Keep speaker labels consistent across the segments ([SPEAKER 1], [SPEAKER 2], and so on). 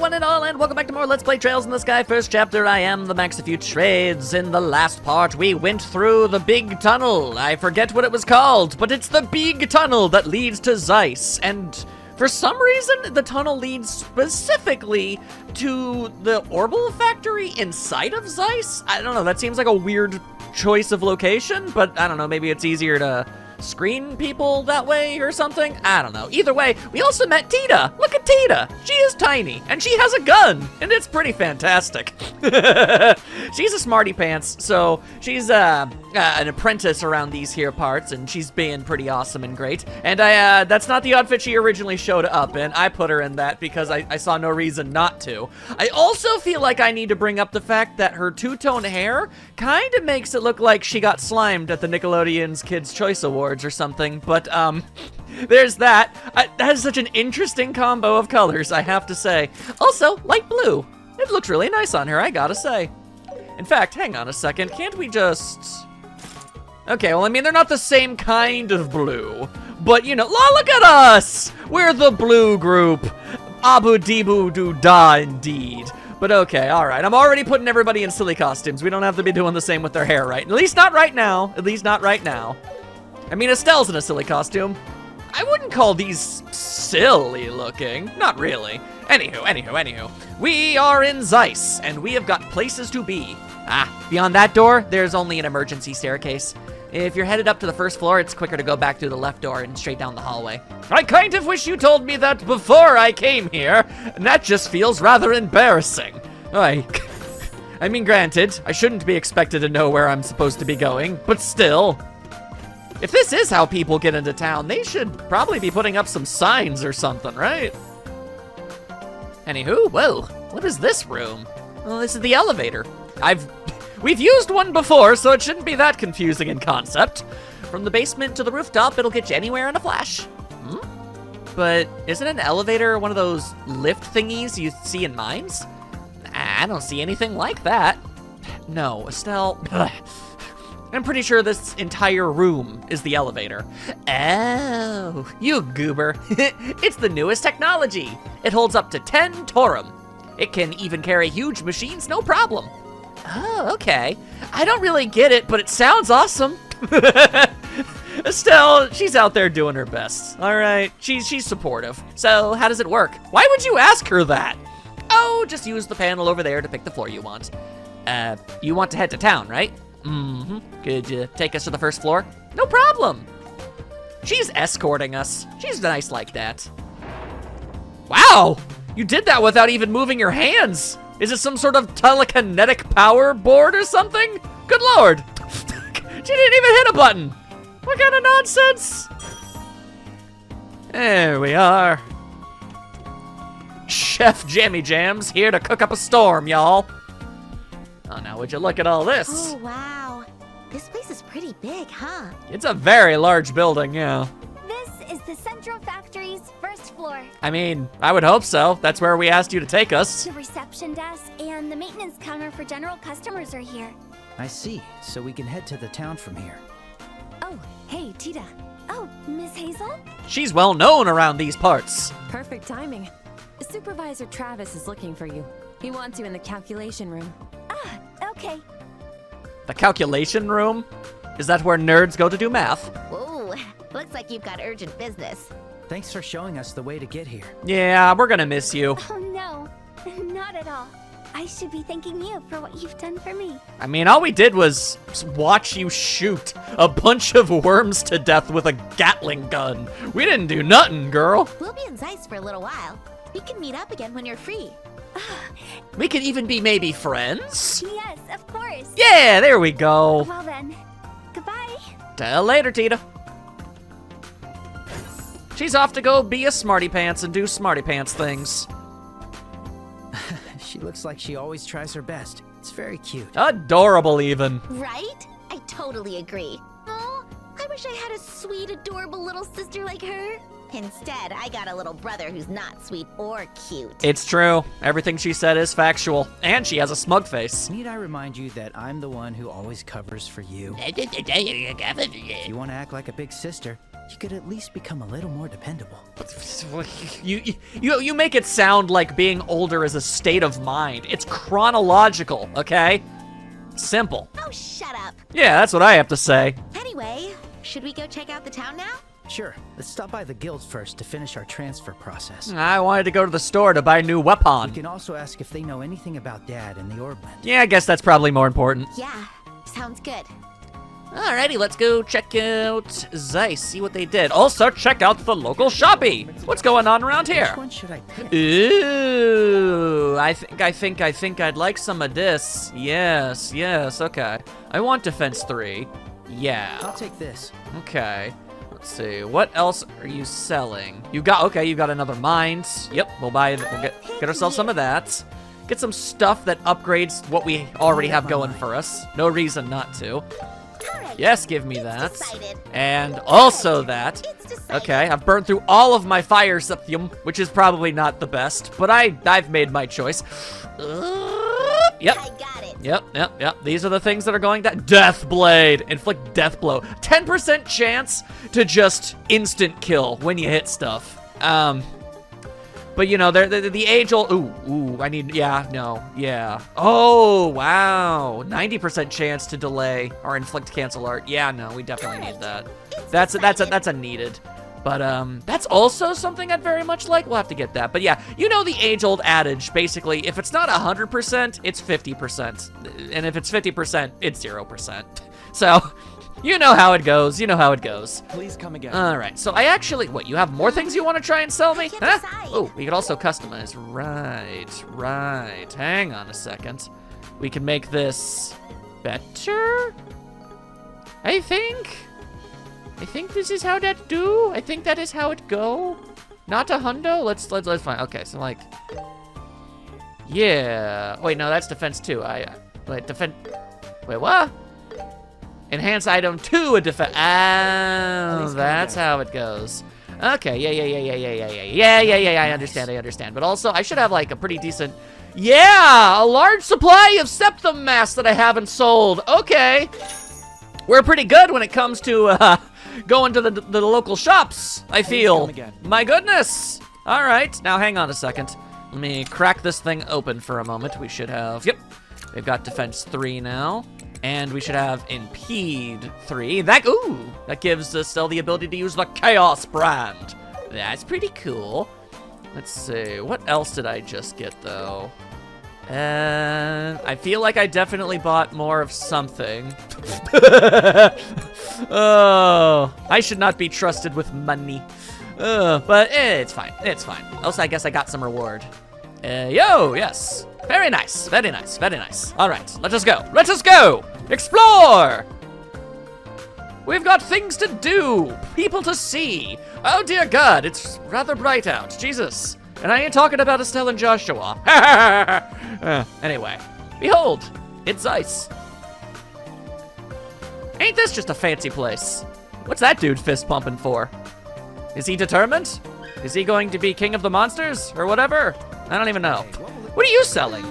[SPEAKER 1] one and all, and welcome back to more Let's Play Trails in the Sky. First chapter, I am the Max of Few Trades. In the last part, we went through the big tunnel. I forget what it was called, but it's the big tunnel that leads to Zeiss. And for some reason, the tunnel leads specifically to the Orbital factory inside of Zeiss. I don't know, that seems like a weird choice of location, but I don't know, maybe it's easier to screen people that way or something? I don't know. Either way, we also met Tita. Look at Tita. She is tiny, and she has a gun, and it's pretty fantastic. She's a smarty pants, so she's an apprentice around these here parts, and she's being pretty awesome and great. And that's not the outfit she originally showed up in. I put her in that because I saw no reason not to. I also feel like I need to bring up the fact that her two-tone hair kind of makes it look like she got slimed at the Nickelodeon's Kids' Choice Awards or something, but there's that. That is such an interesting combo of colors, I have to say. Also, light blue. It looks really nice on her, I gotta say. In fact, hang on a second, can't we just... Okay, well, I mean, they're not the same kind of blue, but, you know, look at us! We're the blue group. Abu Dibu do da, indeed. But okay, alright, I'm already putting everybody in silly costumes. We don't have to be doing the same with their hair, right? At least not right now. At least not right now. I mean, Estelle's in a silly costume. I wouldn't call these silly looking. Not really. Anywho. We are in Zeiss, and we have got places to be. Beyond that door, there's only an emergency staircase. If you're headed up to the first floor, it's quicker to go back through the left door and straight down the hallway. I kind of wish you told me that before I came here, and that just feels rather embarrassing. I mean, granted, I shouldn't be expected to know where I'm supposed to be going, but still. If this is how people get into town, they should probably be putting up some signs or something, right? Anywho, whoa, what is this room? Well, this is the elevator. We've used one before, so it shouldn't be that confusing in concept. From the basement to the rooftop, it'll get you anywhere in a flash. But isn't an elevator one of those lift thingies you see in mines? I don't see anything like that. No, Estelle, I'm pretty sure this entire room is the elevator. Oh, you goober. It's the newest technology. It holds up to 10 Torum. It can even carry huge machines, no problem. Oh, okay. I don't really get it, but it sounds awesome. Estelle, she's out there doing her best. All right, she's supportive. So how does it work? Why would you ask her that? Oh, just use the panel over there to pick the floor you want. You want to head to town, right? Could you take us to the first floor? No problem. She's escorting us. She's nice like that. Wow, you did that without even moving your hands. Is it some sort of telekinetic power board or something? Good Lord. She didn't even hit a button. What kind of nonsense? There we are. Chef Jammy Jams here to cook up a storm, y'all. Oh, now would you look at all this?
[SPEAKER 2] Oh, wow. This place is pretty big, huh?
[SPEAKER 1] It's a very large building, yeah.
[SPEAKER 2] This is the Central Factory's first floor.
[SPEAKER 1] I mean, I would hope so. That's where we asked you to take us.
[SPEAKER 2] The reception desk and the maintenance counter for general customers are here.
[SPEAKER 3] I see, so we can head to the town from here.
[SPEAKER 2] Oh, hey, Tita. Oh, Miss Hazel?
[SPEAKER 1] She's well known around these parts.
[SPEAKER 4] Perfect timing. Supervisor Travis is looking for you. He wants you in the calculation room.
[SPEAKER 2] Ah, okay.
[SPEAKER 1] The calculation room? Is that where nerds go to do math?
[SPEAKER 2] Whoa, looks like you've got urgent business.
[SPEAKER 3] Thanks for showing us the way to get here.
[SPEAKER 1] Yeah, we're gonna miss you.
[SPEAKER 2] Oh, no, not at all. I should be thanking you for what you've done for me.
[SPEAKER 1] I mean, all we did was watch you shoot a bunch of worms to death with a Gatling gun. We didn't do nothing, girl.
[SPEAKER 2] We'll be in Zeiss for a little while. We can meet up again when you're free.
[SPEAKER 1] We could even be maybe friends?
[SPEAKER 2] Yes, of course.
[SPEAKER 1] Yeah, there we go.
[SPEAKER 2] Well then, goodbye.
[SPEAKER 1] Till later, Tita. She's off to go be a smarty pants and do smarty pants things.
[SPEAKER 3] She looks like she always tries her best. It's very cute.
[SPEAKER 1] Adorable, even.
[SPEAKER 2] Right? I totally agree. Oh, I wish I had a sweet, adorable little sister like her. Instead, I got a little brother who's not sweet or cute.
[SPEAKER 1] It's true. Everything she said is factual. And she has a smug face.
[SPEAKER 3] Need I remind you that I'm the one who always covers for you? If you want to act like a big sister, you could at least become a little more dependable.
[SPEAKER 1] You make it sound like being older is a state of mind. It's chronological, okay? Simple.
[SPEAKER 2] Oh, shut up.
[SPEAKER 1] Yeah, that's what I have to say.
[SPEAKER 2] Anyway, should we go check out the town now?
[SPEAKER 3] Sure, let's stop by the guild first to finish our transfer process.
[SPEAKER 1] I wanted to go to the store to buy a new
[SPEAKER 3] We
[SPEAKER 1] weapon.
[SPEAKER 3] can also ask if they know anything about Dad and the Orbland.
[SPEAKER 1] Yeah, I guess that's probably more important.
[SPEAKER 2] Yeah, sounds good.
[SPEAKER 1] Alrighty, let's go check out Zeiss, see what they did. Also, check out the local shoppy. What's going on around here?
[SPEAKER 3] Which one should I pick?
[SPEAKER 1] Ooh, I think I'd like some of this. Yes, okay. I want defense 3. Yeah.
[SPEAKER 3] I'll take this.
[SPEAKER 1] Okay. Let's see. What else are you selling? You got another mind. Yep, we'll get ourselves some of that. Get some stuff that upgrades what we already have going for us. No reason not to.
[SPEAKER 2] All right.
[SPEAKER 1] Yes, give me that.
[SPEAKER 2] Decided.
[SPEAKER 1] And also that.
[SPEAKER 2] It's decided.
[SPEAKER 1] Okay, I've burned through all of my fire septium, which is probably not the best, but I've made my choice. Yep.
[SPEAKER 2] I got it.
[SPEAKER 1] Yep. These are the things that are going down. Death Blade. Inflict death blow. 10% chance to just instant kill when you hit stuff. But you know, the age-old. Ooh. I need. Yeah. Oh wow. 90% chance to delay or inflict cancel art. Yeah, no, we definitely need that. That's a needed. But that's also something I'd very much like. We'll have to get that. But yeah, you know the age-old adage, basically, if it's not 100%, it's 50%. And if it's 50%, it's 0%. So, you know how it goes.
[SPEAKER 5] Please come again.
[SPEAKER 1] All right, so I actually, you have more things you want to try and sell me?
[SPEAKER 2] I can't decide.
[SPEAKER 1] Oh, we could also customize. Right. Hang on a second. We can make this better, I think this is how that do. I think that is how it go. Not a hundo. Let's find. Okay, so like, yeah. Wait, no, that's defense 2. Wait, what? Enhance item 2 a defense. Oh, that's how it goes. Okay, yeah. I understand. But also, I should have like a pretty decent. Yeah, a large supply of septum mass that I haven't sold. Okay, we're pretty good when it comes to going to the local shops, I feel.
[SPEAKER 5] come again.
[SPEAKER 1] My goodness. All right, now hang on a second. Let me crack this thing open for a moment. We should have, yep, we've got defense 3 now. And we should have impede 3. That gives us still the ability to use the chaos brand. That's pretty cool. Let's see, what else did I just get though? I feel like I definitely bought more of something. Oh, I should not be trusted with money. But it's fine. Also, I guess I got some reward. Yes. Very nice. All right, let us go. Explore. We've got things to do, people to see. Oh dear God, it's rather bright out. Jesus. And I ain't talking about Estelle and Joshua. Anyway, behold, it's Zeiss. Ain't this just a fancy place? What's that dude fist pumping for? Is he determined? Is he going to be king of the monsters or whatever? I don't even know. What are you selling?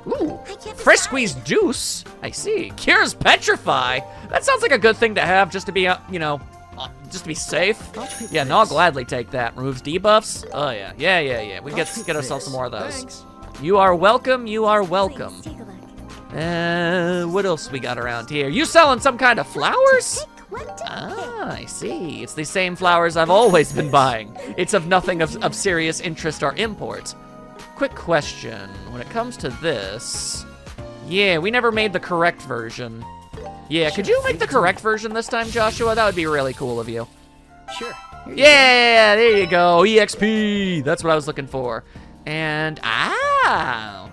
[SPEAKER 1] Ooh,
[SPEAKER 2] I can't
[SPEAKER 1] fresh
[SPEAKER 2] decide.
[SPEAKER 1] squeezed juice. I see. Cures petrify. That sounds like a good thing to have just to be, just to be safe.
[SPEAKER 3] I'll take
[SPEAKER 1] Yeah, no, I'll
[SPEAKER 3] this.
[SPEAKER 1] gladly take that. Removes debuffs. Oh yeah. We can get ourselves some more of those.
[SPEAKER 5] Thanks.
[SPEAKER 1] You are welcome.
[SPEAKER 4] Please, take a look.
[SPEAKER 1] What else we got around here? You selling some kind of flowers?
[SPEAKER 2] What to
[SPEAKER 1] Ah, I see. It's the same flowers I've always been buying. It's of nothing of serious interest or import. Quick question. When it comes to this, yeah, we never made the correct version. Yeah, could you make the correct version this time, Joshua? That would be really cool of you.
[SPEAKER 3] Sure. Here you
[SPEAKER 1] Yeah, there you go. EXP. That's what I was looking for. And I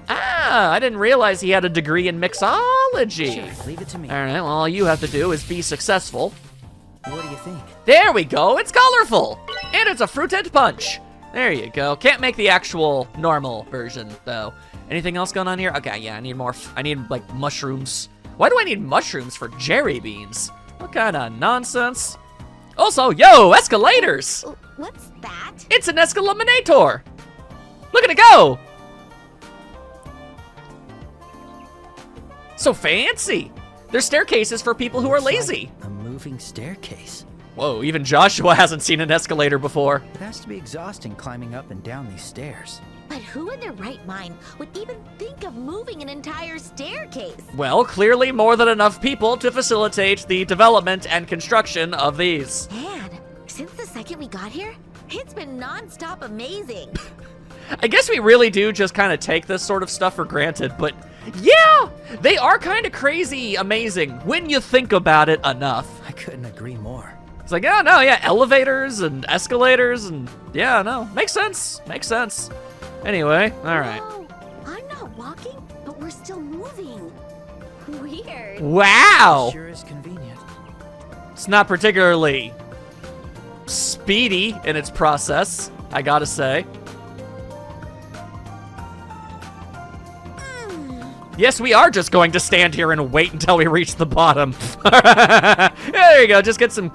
[SPEAKER 1] didn't realize he had a degree in mixology.
[SPEAKER 3] go. Sure, leave it to me.
[SPEAKER 1] All right, well, all you have to do is be successful.
[SPEAKER 3] What do you think?
[SPEAKER 1] There we go. It's colorful. And it's a fruited punch. There you go. Can't make the actual normal version, though. Anything else going on here? Okay, yeah, I need more. I need, like, mushrooms. Why do I need mushrooms for jerry beans? What kind of nonsense? Also, yo, escalators.
[SPEAKER 2] What's that?
[SPEAKER 1] It's an escalaminator. Look at it go. So fancy. They're staircases for people who are
[SPEAKER 3] It's like
[SPEAKER 1] lazy.
[SPEAKER 3] a moving staircase.
[SPEAKER 1] Whoa, even Joshua hasn't seen an escalator before.
[SPEAKER 3] It has to be exhausting climbing up and down these stairs.
[SPEAKER 2] But who in their right mind would even think of moving an entire staircase?
[SPEAKER 1] Well, clearly more than enough people to facilitate the development and construction of these.
[SPEAKER 2] Man, since the second we got here, it's been non-stop amazing.
[SPEAKER 1] I guess we really do just kind of take this sort of stuff for granted, but yeah, they are kind of crazy amazing when you think about it enough.
[SPEAKER 3] I couldn't agree more.
[SPEAKER 1] It's like, oh no, yeah, elevators and escalators and yeah, no, makes sense, makes sense. Anyway, all right.
[SPEAKER 2] Whoa, I'm not walking, but we're still moving. Weird.
[SPEAKER 1] Wow,
[SPEAKER 3] Sure is convenient.
[SPEAKER 1] it's not particularly speedy in its process, I gotta say. Yes, we are just going to stand here and wait until we reach the bottom. There you go. Just get some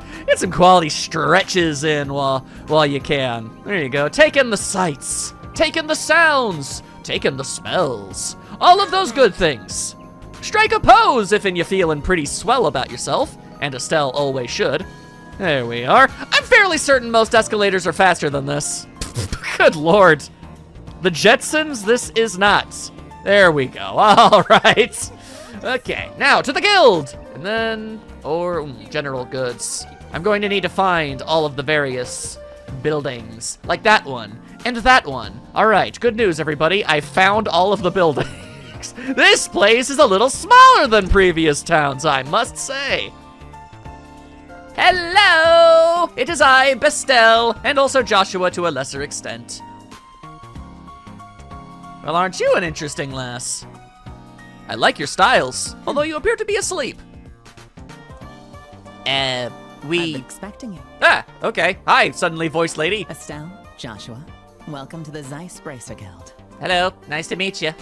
[SPEAKER 1] quality stretches in while you can. There you go. Take in the sights, take in the sounds, take in the smells. All of those good things. Strike a pose if you're feeling pretty swell about yourself, and Estelle always should. There we are. I'm fairly certain most escalators are faster than this. Good lord. The Jetsons, this is not. There we go. All right. Okay, now to the guild. And then, general goods. I'm going to need to find all of the various buildings. Like that one, and that one. All right, good news, everybody. I found all of the buildings. This place is a little smaller than previous towns, I must say. Hello! It is I, Bestel, and also Joshua to a lesser extent. Well, aren't you an interesting lass? I like your styles, although you appear to be asleep.
[SPEAKER 6] I'm expecting you.
[SPEAKER 1] Ah, okay. Hi, suddenly voiced lady.
[SPEAKER 6] Estelle, Joshua, welcome to the Zeiss Bracer Guild.
[SPEAKER 1] Hello, nice to meet you.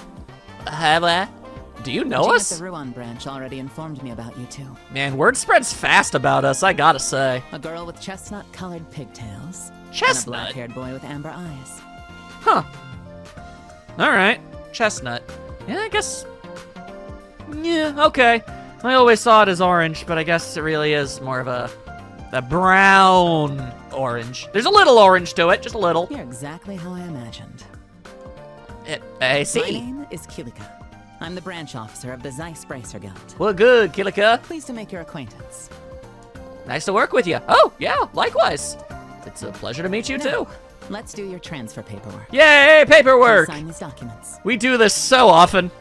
[SPEAKER 1] Do you know
[SPEAKER 6] Jean
[SPEAKER 1] us?
[SPEAKER 6] at the Ruan branch already informed me about you two.
[SPEAKER 1] Man, word spreads fast about us, I gotta say.
[SPEAKER 6] A girl with chestnut-colored pigtails.
[SPEAKER 1] Chestnut?
[SPEAKER 6] And a black-haired boy with amber eyes.
[SPEAKER 1] Huh. Alright, chestnut. Yeah, I guess... Yeah, okay. I always saw it as orange, but I guess it really is more of a brown orange. There's a little orange to it, just a little.
[SPEAKER 6] You're exactly how I imagined.
[SPEAKER 1] I
[SPEAKER 6] My
[SPEAKER 1] see.
[SPEAKER 6] name is Kilika. I'm the branch officer of the Zeiss Bracer Guild.
[SPEAKER 1] Well, good, Kilika.
[SPEAKER 6] Pleased to make your acquaintance.
[SPEAKER 1] Nice to work with you. Oh, yeah, likewise. It's a pleasure to meet you,
[SPEAKER 6] Now,
[SPEAKER 1] too.
[SPEAKER 6] let's do your transfer paperwork.
[SPEAKER 1] Yay, paperwork!
[SPEAKER 6] Please sign these documents.
[SPEAKER 1] We do this so often.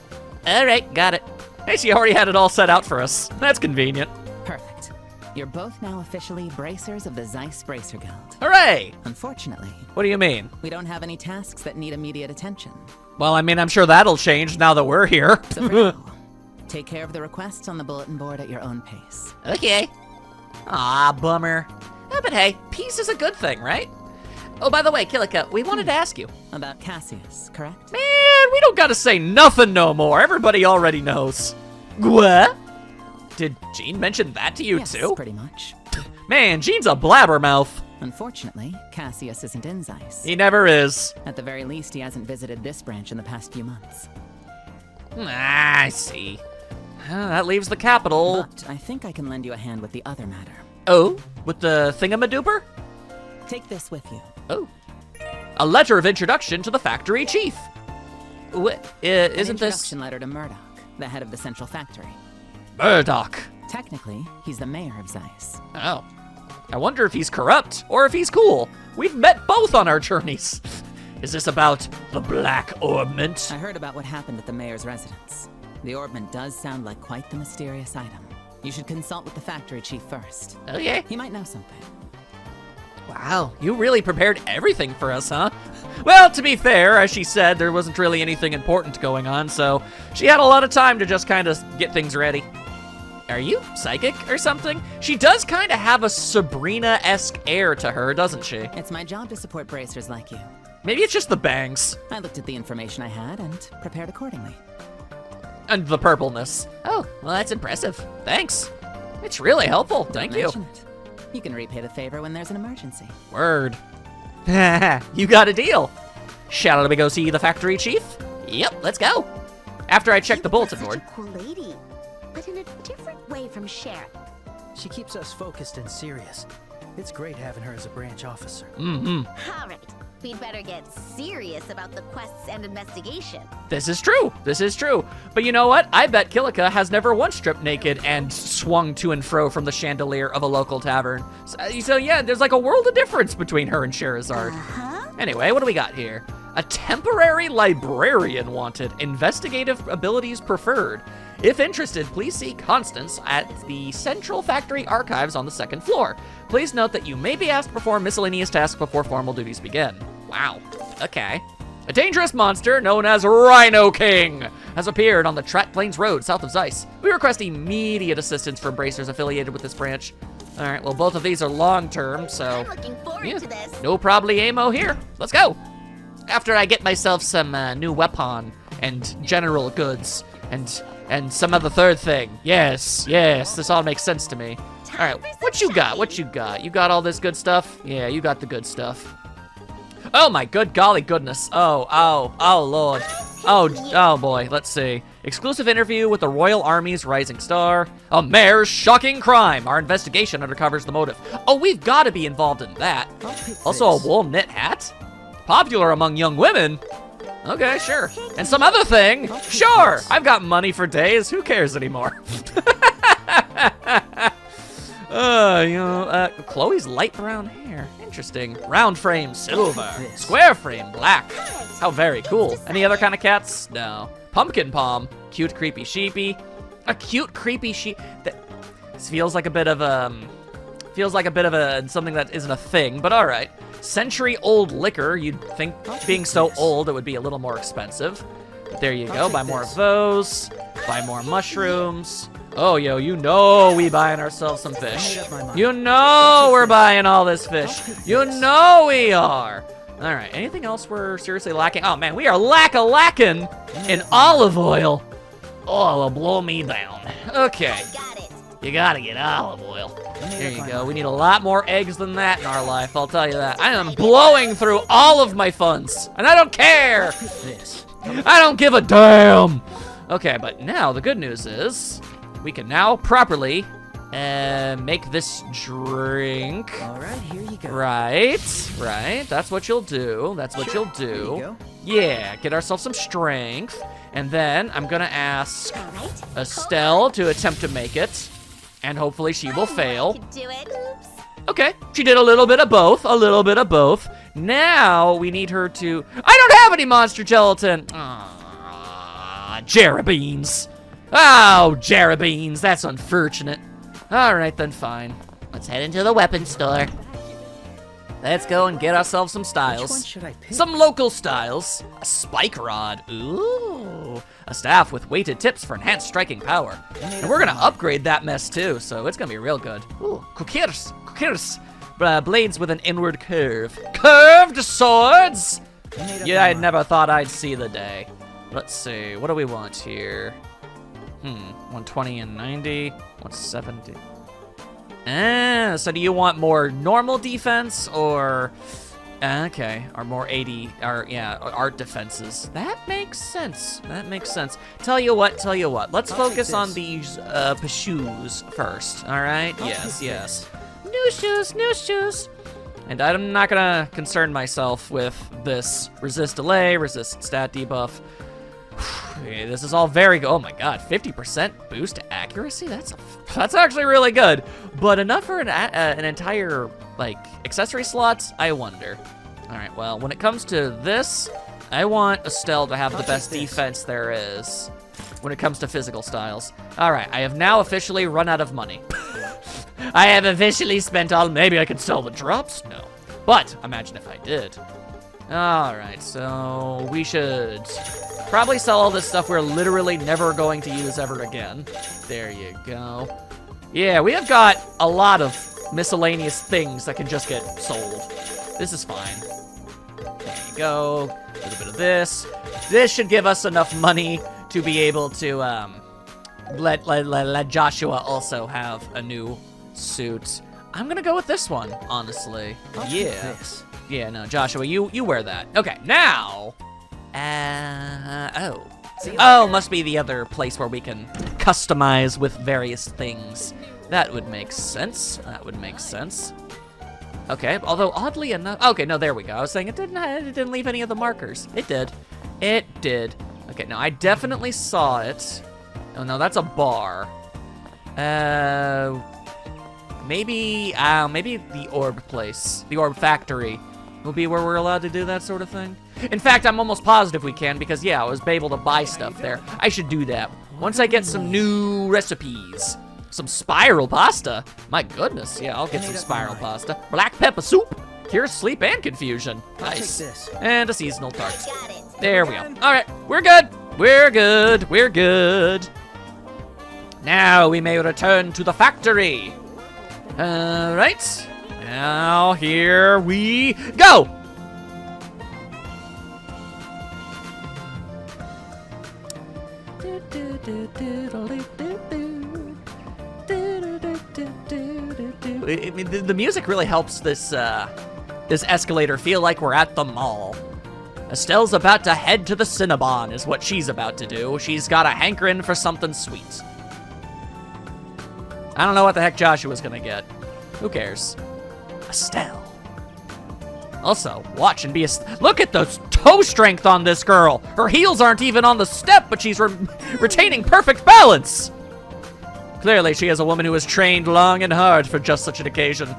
[SPEAKER 1] All right, got it. Hey, she already had it all set out for us. That's convenient.
[SPEAKER 6] Perfect. You're both now officially bracers of the Zeiss Bracer Guild.
[SPEAKER 1] Hooray!
[SPEAKER 6] Unfortunately,
[SPEAKER 1] What do you mean?
[SPEAKER 6] we don't have any tasks that need immediate attention.
[SPEAKER 1] Well, I mean, I'm sure that'll change now that we're here.
[SPEAKER 6] So for now, take care of the requests on the bulletin board at your own pace.
[SPEAKER 1] Okay. Ah, bummer. But hey, peace is a good thing, right? Oh, by the way, Kilika, we wanted to ask you.
[SPEAKER 6] About Cassius, correct?
[SPEAKER 1] Man, we don't gotta say nothing no more. Everybody already knows. What? Did Jean mention that to you
[SPEAKER 6] Yes,
[SPEAKER 1] too?
[SPEAKER 6] pretty much.
[SPEAKER 1] Man, Jean's a blabbermouth.
[SPEAKER 6] Unfortunately, Cassius isn't in Zeiss.
[SPEAKER 1] He never is.
[SPEAKER 6] At the very least, he hasn't visited this branch in the past few months.
[SPEAKER 1] Ah, I see. That leaves the capital.
[SPEAKER 6] But I think I can lend you a hand with the other matter.
[SPEAKER 1] Oh, with the thingamaduper?
[SPEAKER 6] Take this with you.
[SPEAKER 1] Oh. A letter of introduction to the factory chief. What?
[SPEAKER 6] An
[SPEAKER 1] Isn't this
[SPEAKER 6] introduction letter to Murdoch, the head of the central factory.
[SPEAKER 1] Murdoch?
[SPEAKER 6] Technically, he's the mayor of Zeiss.
[SPEAKER 1] Oh. I wonder if he's corrupt or if he's cool. We've met both on our journeys. Is this about the Black Orbment?
[SPEAKER 6] I heard about what happened at the mayor's residence. The orbment does sound like quite the mysterious item. You should consult with the factory chief first.
[SPEAKER 1] Okay.
[SPEAKER 6] He might know something.
[SPEAKER 1] Wow, you really prepared everything for us, huh? Well, to be fair, as she said, there wasn't really anything important going on, so she had a lot of time to just kind of get things ready. Are you psychic or something? She does kind of have a Sabrina-esque air to her, doesn't she?
[SPEAKER 6] It's my job to support bracers like you.
[SPEAKER 1] Maybe it's just the bangs
[SPEAKER 6] I looked at the information I had and prepared accordingly.
[SPEAKER 1] and the purpleness. Oh, well, that's impressive. Thanks. It's really helpful.
[SPEAKER 6] Don't
[SPEAKER 1] Thank you.
[SPEAKER 6] mention it. You can repay the favor when there's an emergency.
[SPEAKER 1] Word. You got a deal. Shall we go see the factory chief? Yep, let's go. After I check the bulletin board.
[SPEAKER 2] Such a cool lady, but in a different way from Sharon.
[SPEAKER 3] She keeps us focused and serious. It's great having her as a branch officer.
[SPEAKER 2] All right. We'd better get serious about the quests and investigation.
[SPEAKER 1] This is true. This is true. But you know what? I bet Kilika has never once stripped naked and swung to and fro from the chandelier of a local tavern. So yeah, there's like a world of difference between her and Sherazard. Anyway, what do we got here? A temporary librarian wanted. Investigative abilities preferred. If interested, please see Constance at the Central Factory Archives on the 2nd floor. Please note that you may be asked to perform miscellaneous tasks before formal duties begin. Wow. Okay. A dangerous monster known as Rhino King has appeared on the Trat Plains Road south of Zeiss. We request immediate assistance from bracers affiliated with this branch. All right, well, both of these are long-term, so...
[SPEAKER 2] I'm looking forward to this.
[SPEAKER 1] No problemo here. Let's go. After I get myself some new weapon and general goods and some other third thing. Yes, this all makes sense to me. All right, what you got? What you got? You got all this good stuff? Yeah, you got the good stuff. Oh my good golly goodness. Oh Lord. Oh boy, let's see. Exclusive interview with the Royal Army's Rising Star. A mayor's shocking crime. Our investigation undercovers the motive. Oh, we've got to be involved in that. Also a wool knit hat? Popular among young women? Okay, sure. And some other thing? Sure! I've got money for days. Who cares anymore? Chloe's light brown hair. Interesting. Round frame, silver. Square frame, black. How very cool. Any other kind of cats? No. Pumpkin palm. Cute, creepy sheepy. A cute, creepy sheep. This feels like a bit of something that isn't a thing, but all right. Century-old liquor. You'd think being so old, it would be a little more expensive. But there you go. Buy more of those. Buy more mushrooms. Oh, yo, you know we buying ourselves some fish. You know we're buying all this fish. You know we are. All right, anything else we're seriously lacking? Oh, man, we are lacking in olive oil. Oh, it'll blow me down. Okay.
[SPEAKER 2] Got it.
[SPEAKER 1] You gotta get olive oil. There you go. We need a lot more eggs than that in our life, I'll tell you that. I am blowing through all of my funds, and I don't care. I don't give a damn. Okay, but now the good news is we can now properly make this drink.
[SPEAKER 3] All right, here you go.
[SPEAKER 1] Right. That's what you'll do. That's what you'll
[SPEAKER 3] There you
[SPEAKER 1] do.
[SPEAKER 3] go.
[SPEAKER 1] Yeah, get ourselves some strength. And then I'm gonna ask
[SPEAKER 2] All right.
[SPEAKER 1] Estelle to attempt to make it. And hopefully she will fail.
[SPEAKER 2] Could do it. Oops.
[SPEAKER 1] Okay, she did a little bit of both, Now we need her to... I don't have any monster gelatin. Jarrabeans. Oh, Jarrabeans, that's unfortunate. All right, then fine. Let's head into the weapons store. Let's go and get ourselves some styles.
[SPEAKER 3] Which one should I pick?
[SPEAKER 1] Some local styles. A spike rod. Ooh. A staff with weighted tips for enhanced striking power. And we're gonna upgrade that mess too, so it's gonna be real good. Ooh, kukirs. Blades with an inward curve. Curved swords? Yeah, I never thought I'd see the day. Let's see, what do we want here? 120 and 90, 170. So do you want more normal defense or, okay, or more 80, or yeah, art defenses? That makes sense. Tell you what, let's focus on these shoes first, all right? Yes. New shoes. And I'm not gonna concern myself with this resist delay, resist stat debuff. Okay, this is all very good. Oh my god, 50% boost to accuracy? That's actually really good. But enough for an entire, like, accessory slots? I wonder. All right, well, when it comes to this, I want Estelle to have the best defense there is when it comes to physical styles. All right, I have now officially run out of money. I have officially spent all... Maybe I could sell the drops? No. But imagine if I did. All right, so we should probably sell all this stuff we're literally never going to use ever again. There you go. Yeah, we have got a lot of miscellaneous things that can just get sold. This is fine. There you go. A little bit of this. This should give us enough money to be able to let Joshua also have a new suit. I'm gonna go with this one, honestly. Yeah. Yeah, no, Joshua, you wear that. Okay, now, oh, must be the other place where we can customize with various things. That would make sense. Okay, although oddly enough, okay, no, there we go. I was saying it didn't leave any of the markers. It did. It did. Okay, now I definitely saw it. Oh no, that's a bar. Maybe the orb place, the orb factory will be where we're allowed to do that sort of thing. In fact, I'm almost positive we can because, yeah, I was able to buy stuff there. I should do that. Once I get some new recipes. Some spiral pasta. My goodness, yeah, I'll get some spiral pasta. Black pepper soup. Cures sleep and confusion. Nice. And a seasonal tart. There we go. All right, we're good. We're good. We're good. Now we may return to the factory. All right. Now here we go. The music really helps this this escalator feel like we're at the mall. Estelle's about to head to the Cinnabon is what she's about to do. She's got a hankering for something sweet. I don't know what the heck Joshua's gonna get. Who cares? Estelle. Also, watch and be a... Look at the toe strength on this girl. Her heels aren't even on the step, but she's retaining perfect balance. Clearly, she is a woman who has trained long and hard for just such an occasion.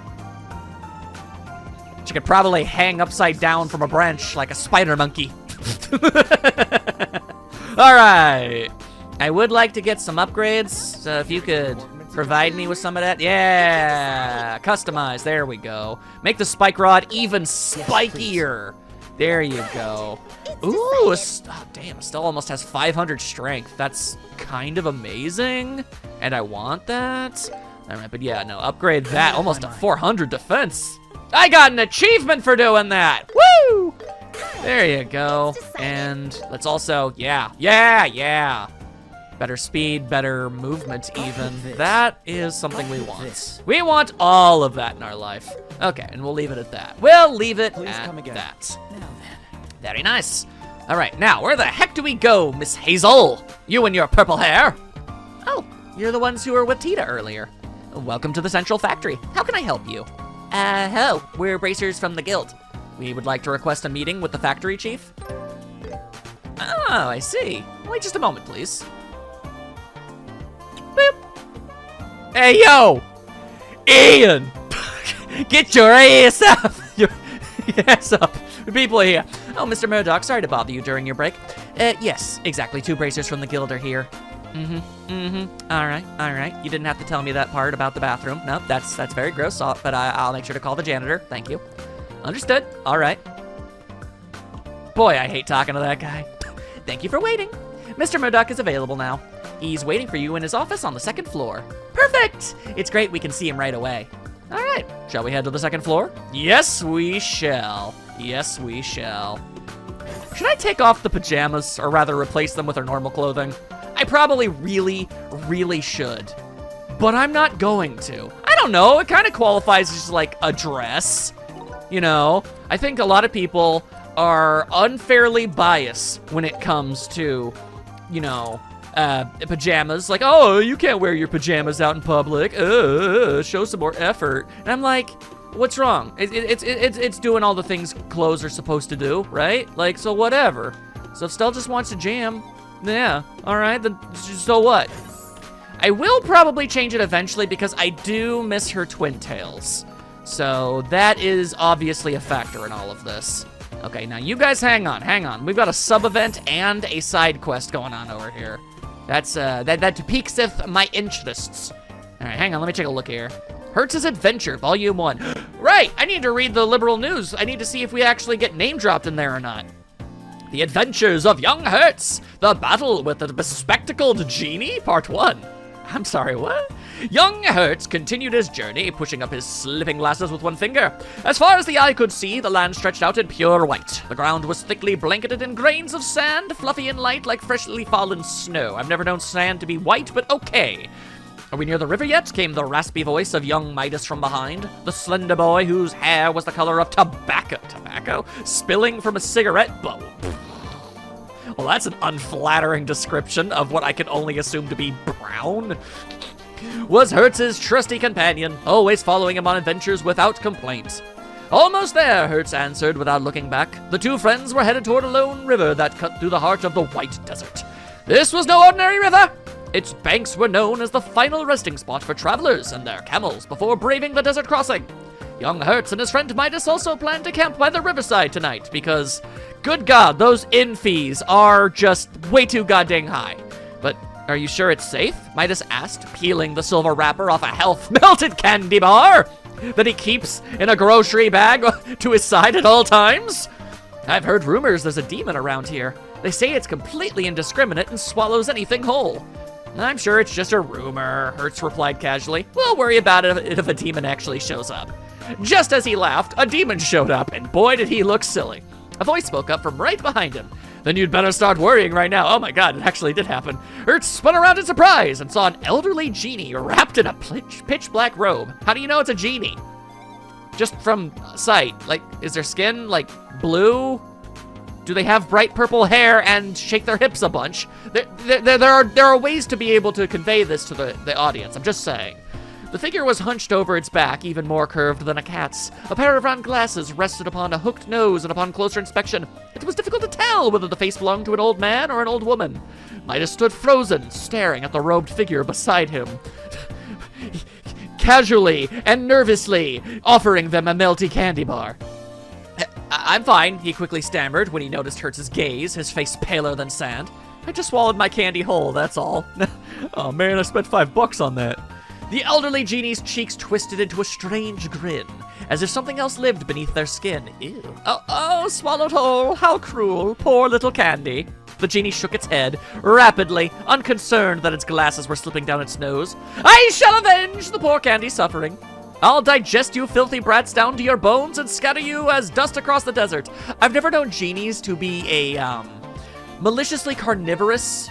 [SPEAKER 1] She could probably hang upside down from a branch like a spider monkey. All right. I would like to get some upgrades, so if you could provide me with some of that. Yeah, customize. There we go. Make the spike rod even spikier. There you go. Ooh, oh, damn, Estelle almost has 500 strength. That's kind of amazing, and I want that. All right, but yeah, no, upgrade that. Almost a 400 defense. I got an achievement for doing that. Woo! There you go. And let's also, yeah. Better speed, better movement even. That is something we want. We want all of that in our life. Okay, and we'll leave it at that. We'll leave it at that. Very nice. All right, now, where the heck do we go, Miss Hazel? You and your purple hair. Oh, you're the ones who were with Tita earlier. Welcome to the Central Factory. How can I help you? We're bracers from the guild. We would like to request a meeting with the factory chief. Oh, I see. Wait just a moment, please. Boop. Hey, yo! Ian! Get your ass up! Your ass up. People here. Oh, Mr. Murdoch, sorry to bother you during your break. Yes, exactly. 2 bracers from the guild are here. All right. You didn't have to tell me that part about the bathroom. No, that's very gross, but I'll make sure to call the janitor. Thank you. Understood. All right. Boy, I hate talking to that guy. Thank you for waiting. Mr. Murdoch is available now. He's waiting for you in his office on the 2nd floor. Perfect! It's great we can see him right away. All right, shall we head to the 2nd floor? Yes, we shall. Yes, we shall. Should I take off the pajamas, or rather replace them with our normal clothing? I probably really should. But I'm not going to. I don't know, it kind of qualifies as like a dress. You know, I think a lot of people are unfairly biased when it comes to, you know, pajamas. Like, oh, you can't wear your pajamas out in public. Show some more effort. And I'm like, what's wrong? It's doing all the things clothes are supposed to do, right? Like, so whatever. So if Stell just wants to jam, yeah, all right, then so what? I will probably change it eventually because I do miss her twin tails. So that is obviously a factor in all of this. Okay, now you guys hang on. We've got a sub-event and a side quest going on over here. That's, that piqueth my interests. All right, hang on, let me take a look here. Hertz's Adventure, Volume 1. Right, I need to read the liberal news. I need to see if we actually get name dropped in there or not. The Adventures of Young Hertz, The Battle with the Bespectacled Genie, Part 1. I'm sorry, what? Young Hertz continued his journey, pushing up his slipping glasses with one finger. As far as the eye could see, the land stretched out in pure white. The ground was thickly blanketed in grains of sand, fluffy and light like freshly fallen snow. I've never known sand to be white, but okay. Are we near the river yet? Came the raspy voice of young Midas from behind. The slender boy whose hair was the color of tobacco, spilling from a cigarette bowl. Well, that's an unflattering description of what I can only assume to be brown. Was Hertz's trusty companion, always following him on adventures without complaint. Almost there, Hertz answered without looking back. The two friends were headed toward a lone river that cut through the heart of the White Desert. This was no ordinary river. Its banks were known as the final resting spot for travelers and their camels before braving the desert crossing. Young Hertz and his friend Midas also planned to camp by the riverside tonight because, good God, those inn fees are just way too goddamn high. But are you sure it's safe? Midas asked, peeling the silver wrapper off a health-melted candy bar that he keeps in a grocery bag to his side at all times. I've heard rumors there's a demon around here. They say it's completely indiscriminate and swallows anything whole. I'm sure it's just a rumor, Hertz replied casually. We'll worry about it if a demon actually shows up. Just as he laughed, a demon showed up, and boy did he look silly. A voice spoke up from right behind him. Then you'd better start worrying right now. Oh my God, it actually did happen. Hertz spun around in surprise and saw an elderly genie wrapped in a pitch black robe. How do you know it's a genie? Just from sight. Like, is their skin, like, blue? Do they have bright purple hair and shake their hips a bunch? There are ways to be able to convey this to the audience, I'm just saying. The figure was hunched over its back, even more curved than a cat's. A pair of round glasses rested upon a hooked nose, and upon closer inspection, it was difficult to tell whether the face belonged to an old man or an old woman. Midas stood frozen, staring at the robed figure beside him, casually and nervously offering them a melty candy bar. I'm fine, he quickly stammered when he noticed Hertz's gaze, his face paler than sand. I just swallowed my candy whole, that's all. Oh man, I spent $5 on that. The elderly genie's cheeks twisted into a strange grin, as if something else lived beneath their skin. Ew. Oh, swallowed whole, how cruel, poor little candy. The genie shook its head, rapidly, unconcerned that its glasses were slipping down its nose. I shall avenge the poor candy's suffering. I'll digest you filthy brats down to your bones and scatter you as dust across the desert. I've never known genies to be a, maliciously carnivorous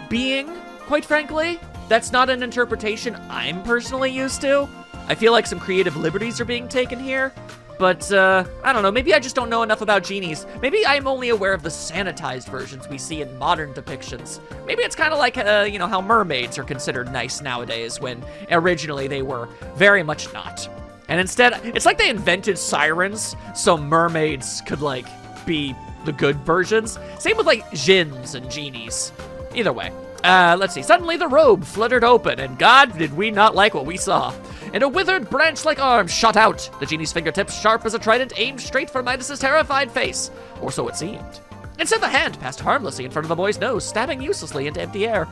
[SPEAKER 1] being, quite frankly. That's not an interpretation I'm personally used to. I feel like some creative liberties are being taken here. But, I don't know, maybe I just don't know enough about genies. Maybe I'm only aware of the sanitized versions we see in modern depictions. Maybe it's kind of like, you know, how mermaids are considered nice nowadays when originally they were very much not. And instead, it's like they invented sirens so mermaids could, like, be the good versions. Same with, like, djinns and genies. Either way. Let's see. Suddenly the robe fluttered open, and God, did we not like what we saw. And a withered branch-like arm shot out, the genie's fingertips sharp as a trident aimed straight for Midas's terrified face. Or so it seemed. Instead, the hand passed harmlessly in front of the boy's nose, stabbing uselessly into empty air.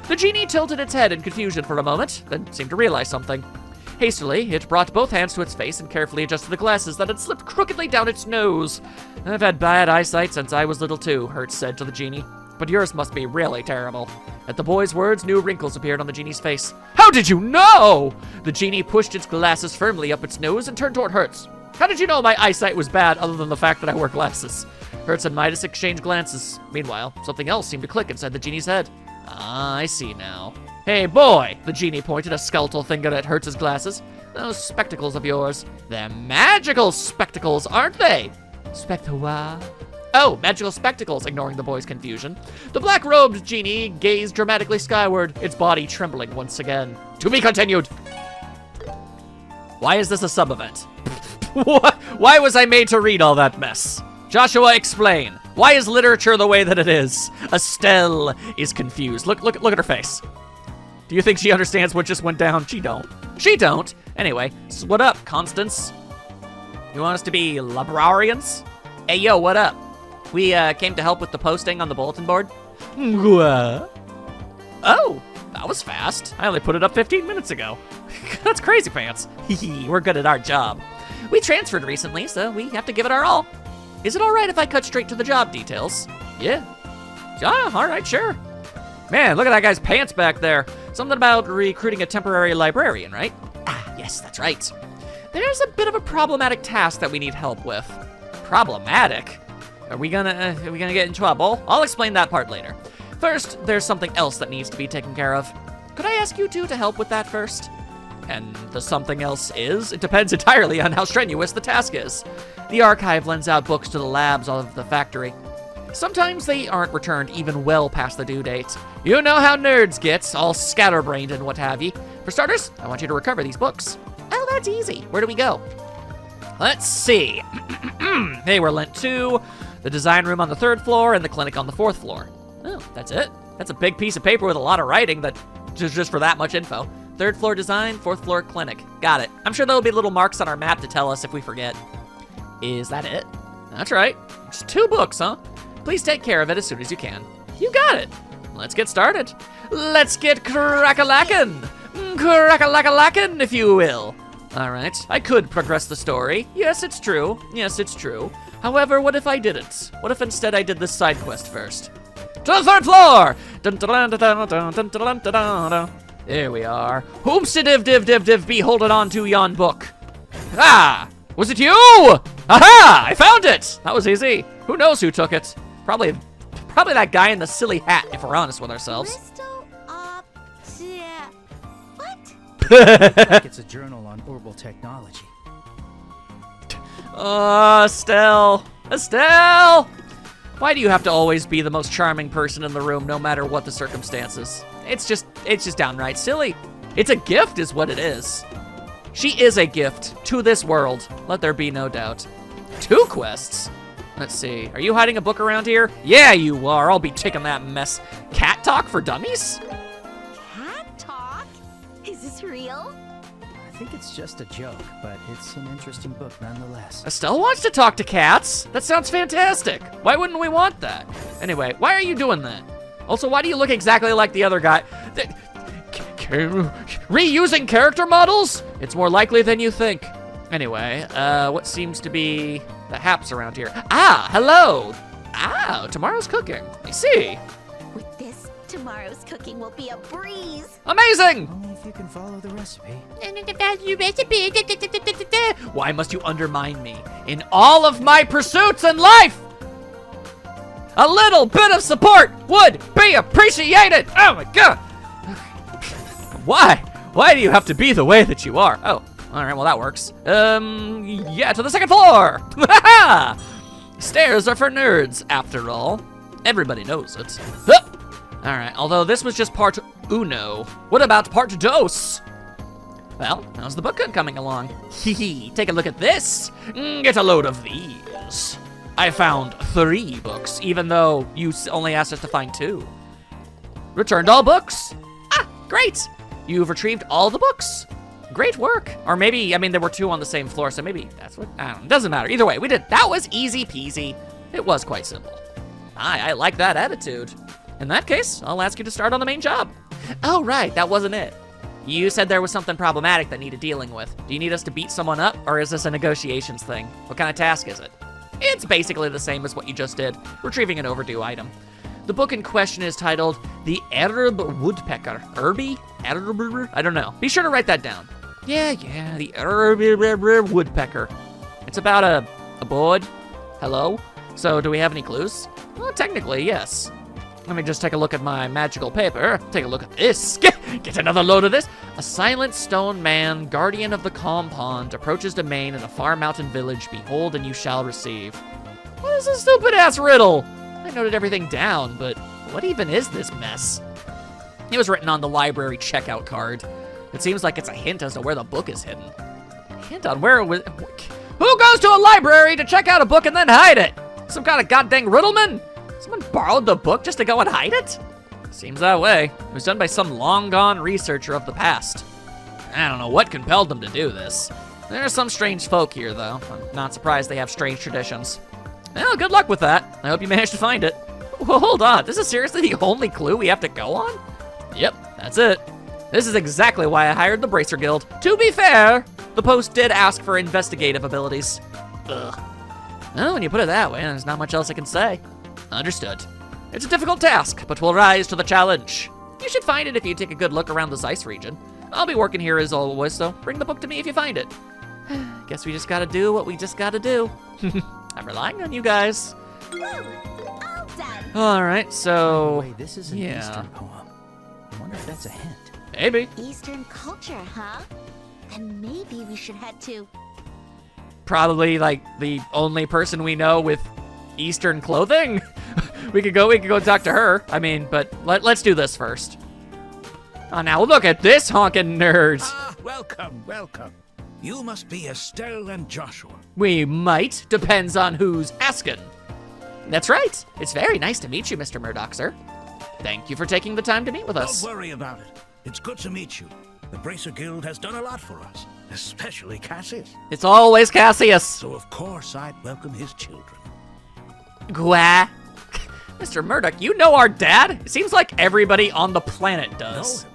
[SPEAKER 1] The genie tilted its head in confusion for a moment, then seemed to realize something. Hastily, it brought both hands to its face and carefully adjusted the glasses that had slipped crookedly down its nose. I've had bad eyesight since I was little too, Hertz said to the genie. But yours must be really terrible. At the boy's words, new wrinkles appeared on the genie's face. How did you know? The genie pushed its glasses firmly up its nose and turned toward Hertz. How did you know my eyesight was bad other than the fact that I wear glasses? Hertz and Midas exchanged glances. Meanwhile, something else seemed to click inside the genie's head. Ah, I see now. Hey, boy! The genie pointed a skeletal finger at Hertz's glasses. Those spectacles of yours. They're magical spectacles, aren't they? Spectacle. Oh, magical spectacles, ignoring the boy's confusion. The black-robed genie gazed dramatically skyward, its body trembling once again. To be continued! Why is this a sub-event? Why was I made to read all that mess? Joshua, explain. Why is literature the way that it is? Estelle is confused. Look at her face. Do you think she understands what just went down? She don't. She don't. Anyway, so what up, Constance? You want us to be librarians? Hey, yo, what up? We came to help with the posting on the bulletin board. Oh, that was fast. I only put it up 15 minutes ago. That's crazy pants. We're good at our job. We transferred recently, so we have to give it our all. Is it all right if I cut straight to the job details? Yeah. All right, sure. Man, look at that guy's pants back there. Something about recruiting a temporary librarian, right? Ah, yes, that's right. There's a bit of a problematic task that we need help with. Problematic? Are we gonna get in trouble? I'll explain that part later. First, there's something else that needs to be taken care of. Could I ask you two to help with that first? And the something else is? It depends entirely on how strenuous the task is. The archive lends out books to the labs of the factory. Sometimes they aren't returned even well past the due date. You know how nerds get, all scatterbrained and what have ye. For starters, I want you to recover these books. Oh, that's easy. Where do we go? Let's see. They were lent to the design room on the 3rd floor and the clinic on the 4th floor. Oh, that's it? That's a big piece of paper with a lot of writing that just for that much info. 3rd floor design, 4th floor clinic. Got it. I'm sure there'll be little marks on our map to tell us if we forget. Is that it? That's right. Just 2 books, huh? Please take care of it as soon as you can. You got it. Let's get started. Let's get crack-a-lackin'. Crack-a-lack-a-lackin', if you will. All right, I could progress the story. Yes, it's true. Yes, it's true. However, what if I didn't? What if instead I did this side quest first? To the 3rd floor! There we are. Whomst-div-div-div-div be holding on to yon book? Ah! Was it you? Aha! I found it! That was easy. Who knows who took it? Probably that guy in the silly hat, if we're honest with ourselves.
[SPEAKER 3] Like it's a journal on orbital technology.
[SPEAKER 1] Estelle! Estelle! Why do you have to always be the most charming person in the room, no matter what the circumstances? It's just downright silly. It's a gift is what it is. She is a gift to this world, let there be no doubt. 2 quests? Let's see, are you hiding a book around here? Yeah, you are, I'll be taking that mess. Cat talk for dummies?
[SPEAKER 2] Cat talk? Is this real?
[SPEAKER 3] I think it's just a joke, but it's an interesting book nonetheless.
[SPEAKER 1] Estelle wants to talk to cats? That sounds fantastic. Why wouldn't we want that? Anyway, why are you doing that? Also, why do you look exactly like the other guy? Reusing character models? It's more likely than you think. Anyway, what seems to be the haps around here? Ah, hello. Ah, tomorrow's cooking. I see.
[SPEAKER 2] With this, tomorrow's cooking will be a breeze.
[SPEAKER 1] Amazing!
[SPEAKER 3] Only if you can follow the recipe.
[SPEAKER 1] Why must you undermine me in all of my pursuits in life? A little bit of support would be appreciated. Oh my God. Why? Why do you have to be the way that you are? Oh, all right, well that works. Yeah, to the 2nd floor. Stairs are for nerds, after all. Everybody knows it. Huh. All right, although this was just part uno. What about part dos? Well, how's the book coming along? Hee take a look at this. Get a load of these. I found 3 books, even though you only asked us to find 2. Returned all books. Ah, great. You've retrieved all the books. Great work. Or maybe, I mean, there were 2 on the same floor, so maybe that's what, I don't know, doesn't matter. Either way, we did, that was easy peasy. It was quite simple. I like that attitude. In that case, I'll ask you to start on the main job. Oh, right, that wasn't it. You said there was something problematic that needed dealing with. Do you need us to beat someone up, or is this a negotiations thing? What kind of task is it? It's basically the same as what you just did, retrieving an overdue item. The book in question is titled The Arab Woodpecker. Irby? Arab? I don't know. Be sure to write that down. Yeah, the Arab Woodpecker. It's about a bird. Hello? So, do we have any clues? Well, technically, yes. Let me just take a look at my magical paper. Take a look at this. Get another load of this. A silent stone man, guardian of the calm pond, approaches domain in a far mountain village. Behold, and you shall receive. What is this stupid-ass riddle? I noted everything down, but what even is this mess? It was written on the library checkout card. It seems like it's a hint as to where the book is hidden. A hint on where it was... Who goes to a library to check out a book and then hide it? Some kind of goddamn riddleman? Someone borrowed the book just to go and hide it? Seems that way. It was done by some long-gone researcher of the past. I don't know what compelled them to do this. There are some strange folk here, though. I'm not surprised they have strange traditions. Well, good luck with that. I hope you manage to find it. Well, hold on, this is seriously the only clue we have to go on? Yep, that's it. This is exactly why I hired the Bracer Guild. To be fair, the post did ask for investigative abilities. Ugh. Well, when you put it that way, there's not much else I can say. Understood. It's a difficult task, but we'll rise to the challenge. You should find it if you take a good look around the Zeiss region. I'll be working here as always, so bring the book to me if you find it. Guess we just gotta do what we just gotta do. I'm relying on you guys.
[SPEAKER 2] Woo! All done.
[SPEAKER 1] All right, so
[SPEAKER 3] Wait, this is an Eastern poem. I wonder if that's a hint.
[SPEAKER 1] maybe.
[SPEAKER 2] Eastern culture, huh? Then maybe we should head to...
[SPEAKER 1] Probably like the only person we know with Eastern clothing. we could go talk to her. I mean, but let's do this first. Oh, now look at this honking nerd.
[SPEAKER 7] Ah, welcome. You must be Estelle and Joshua.
[SPEAKER 1] We might. Depends on who's asking. That's right. It's very nice to meet you, Mr. Murdoch, sir. Thank you for taking the time to meet with us.
[SPEAKER 7] Don't worry about it. It's good to meet you. The Bracer Guild has done a lot for us, especially Cassius.
[SPEAKER 1] It's always Cassius.
[SPEAKER 7] So of course I'd welcome his children.
[SPEAKER 1] Gwa. Mr. Murdoch, you know our dad? It seems like everybody on the planet
[SPEAKER 7] Know
[SPEAKER 1] does.
[SPEAKER 7] him?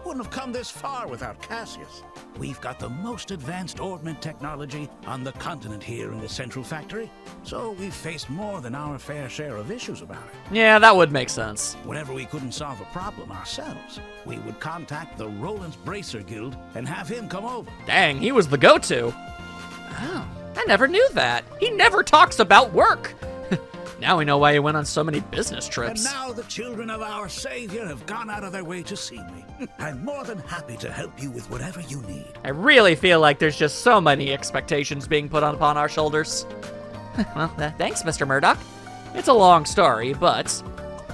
[SPEAKER 7] Wouldn't have come this far without Cassius. We've got the most advanced Orbment technology on the continent here in the Central Factory, so we've faced more than our fair share of issues about it.
[SPEAKER 1] Yeah, that would make sense.
[SPEAKER 7] Whenever we couldn't solve a problem ourselves, we would contact the Roland's Bracer Guild and have him come over.
[SPEAKER 1] Dang, he was the go-to. Oh, I never knew that. He never talks about work. Now we know why he went on so many business trips.
[SPEAKER 7] And now the children of our Savior have gone out of their way to see me. I'm more than happy to help you with whatever you need.
[SPEAKER 1] I really feel like there's just so many expectations being put upon our shoulders. Well, thanks, Mr. Murdoch. It's a long story, but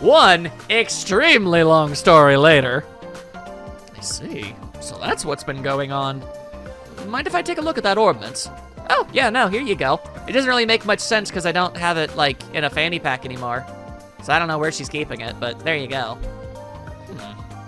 [SPEAKER 1] one extremely long story later. I see. So that's what's been going on. Mind if I take a look at that ordnance? Oh, yeah, no, here you go. It doesn't really make much sense because I don't have it, like, in a fanny pack anymore. So I don't know where she's keeping it, but there you go.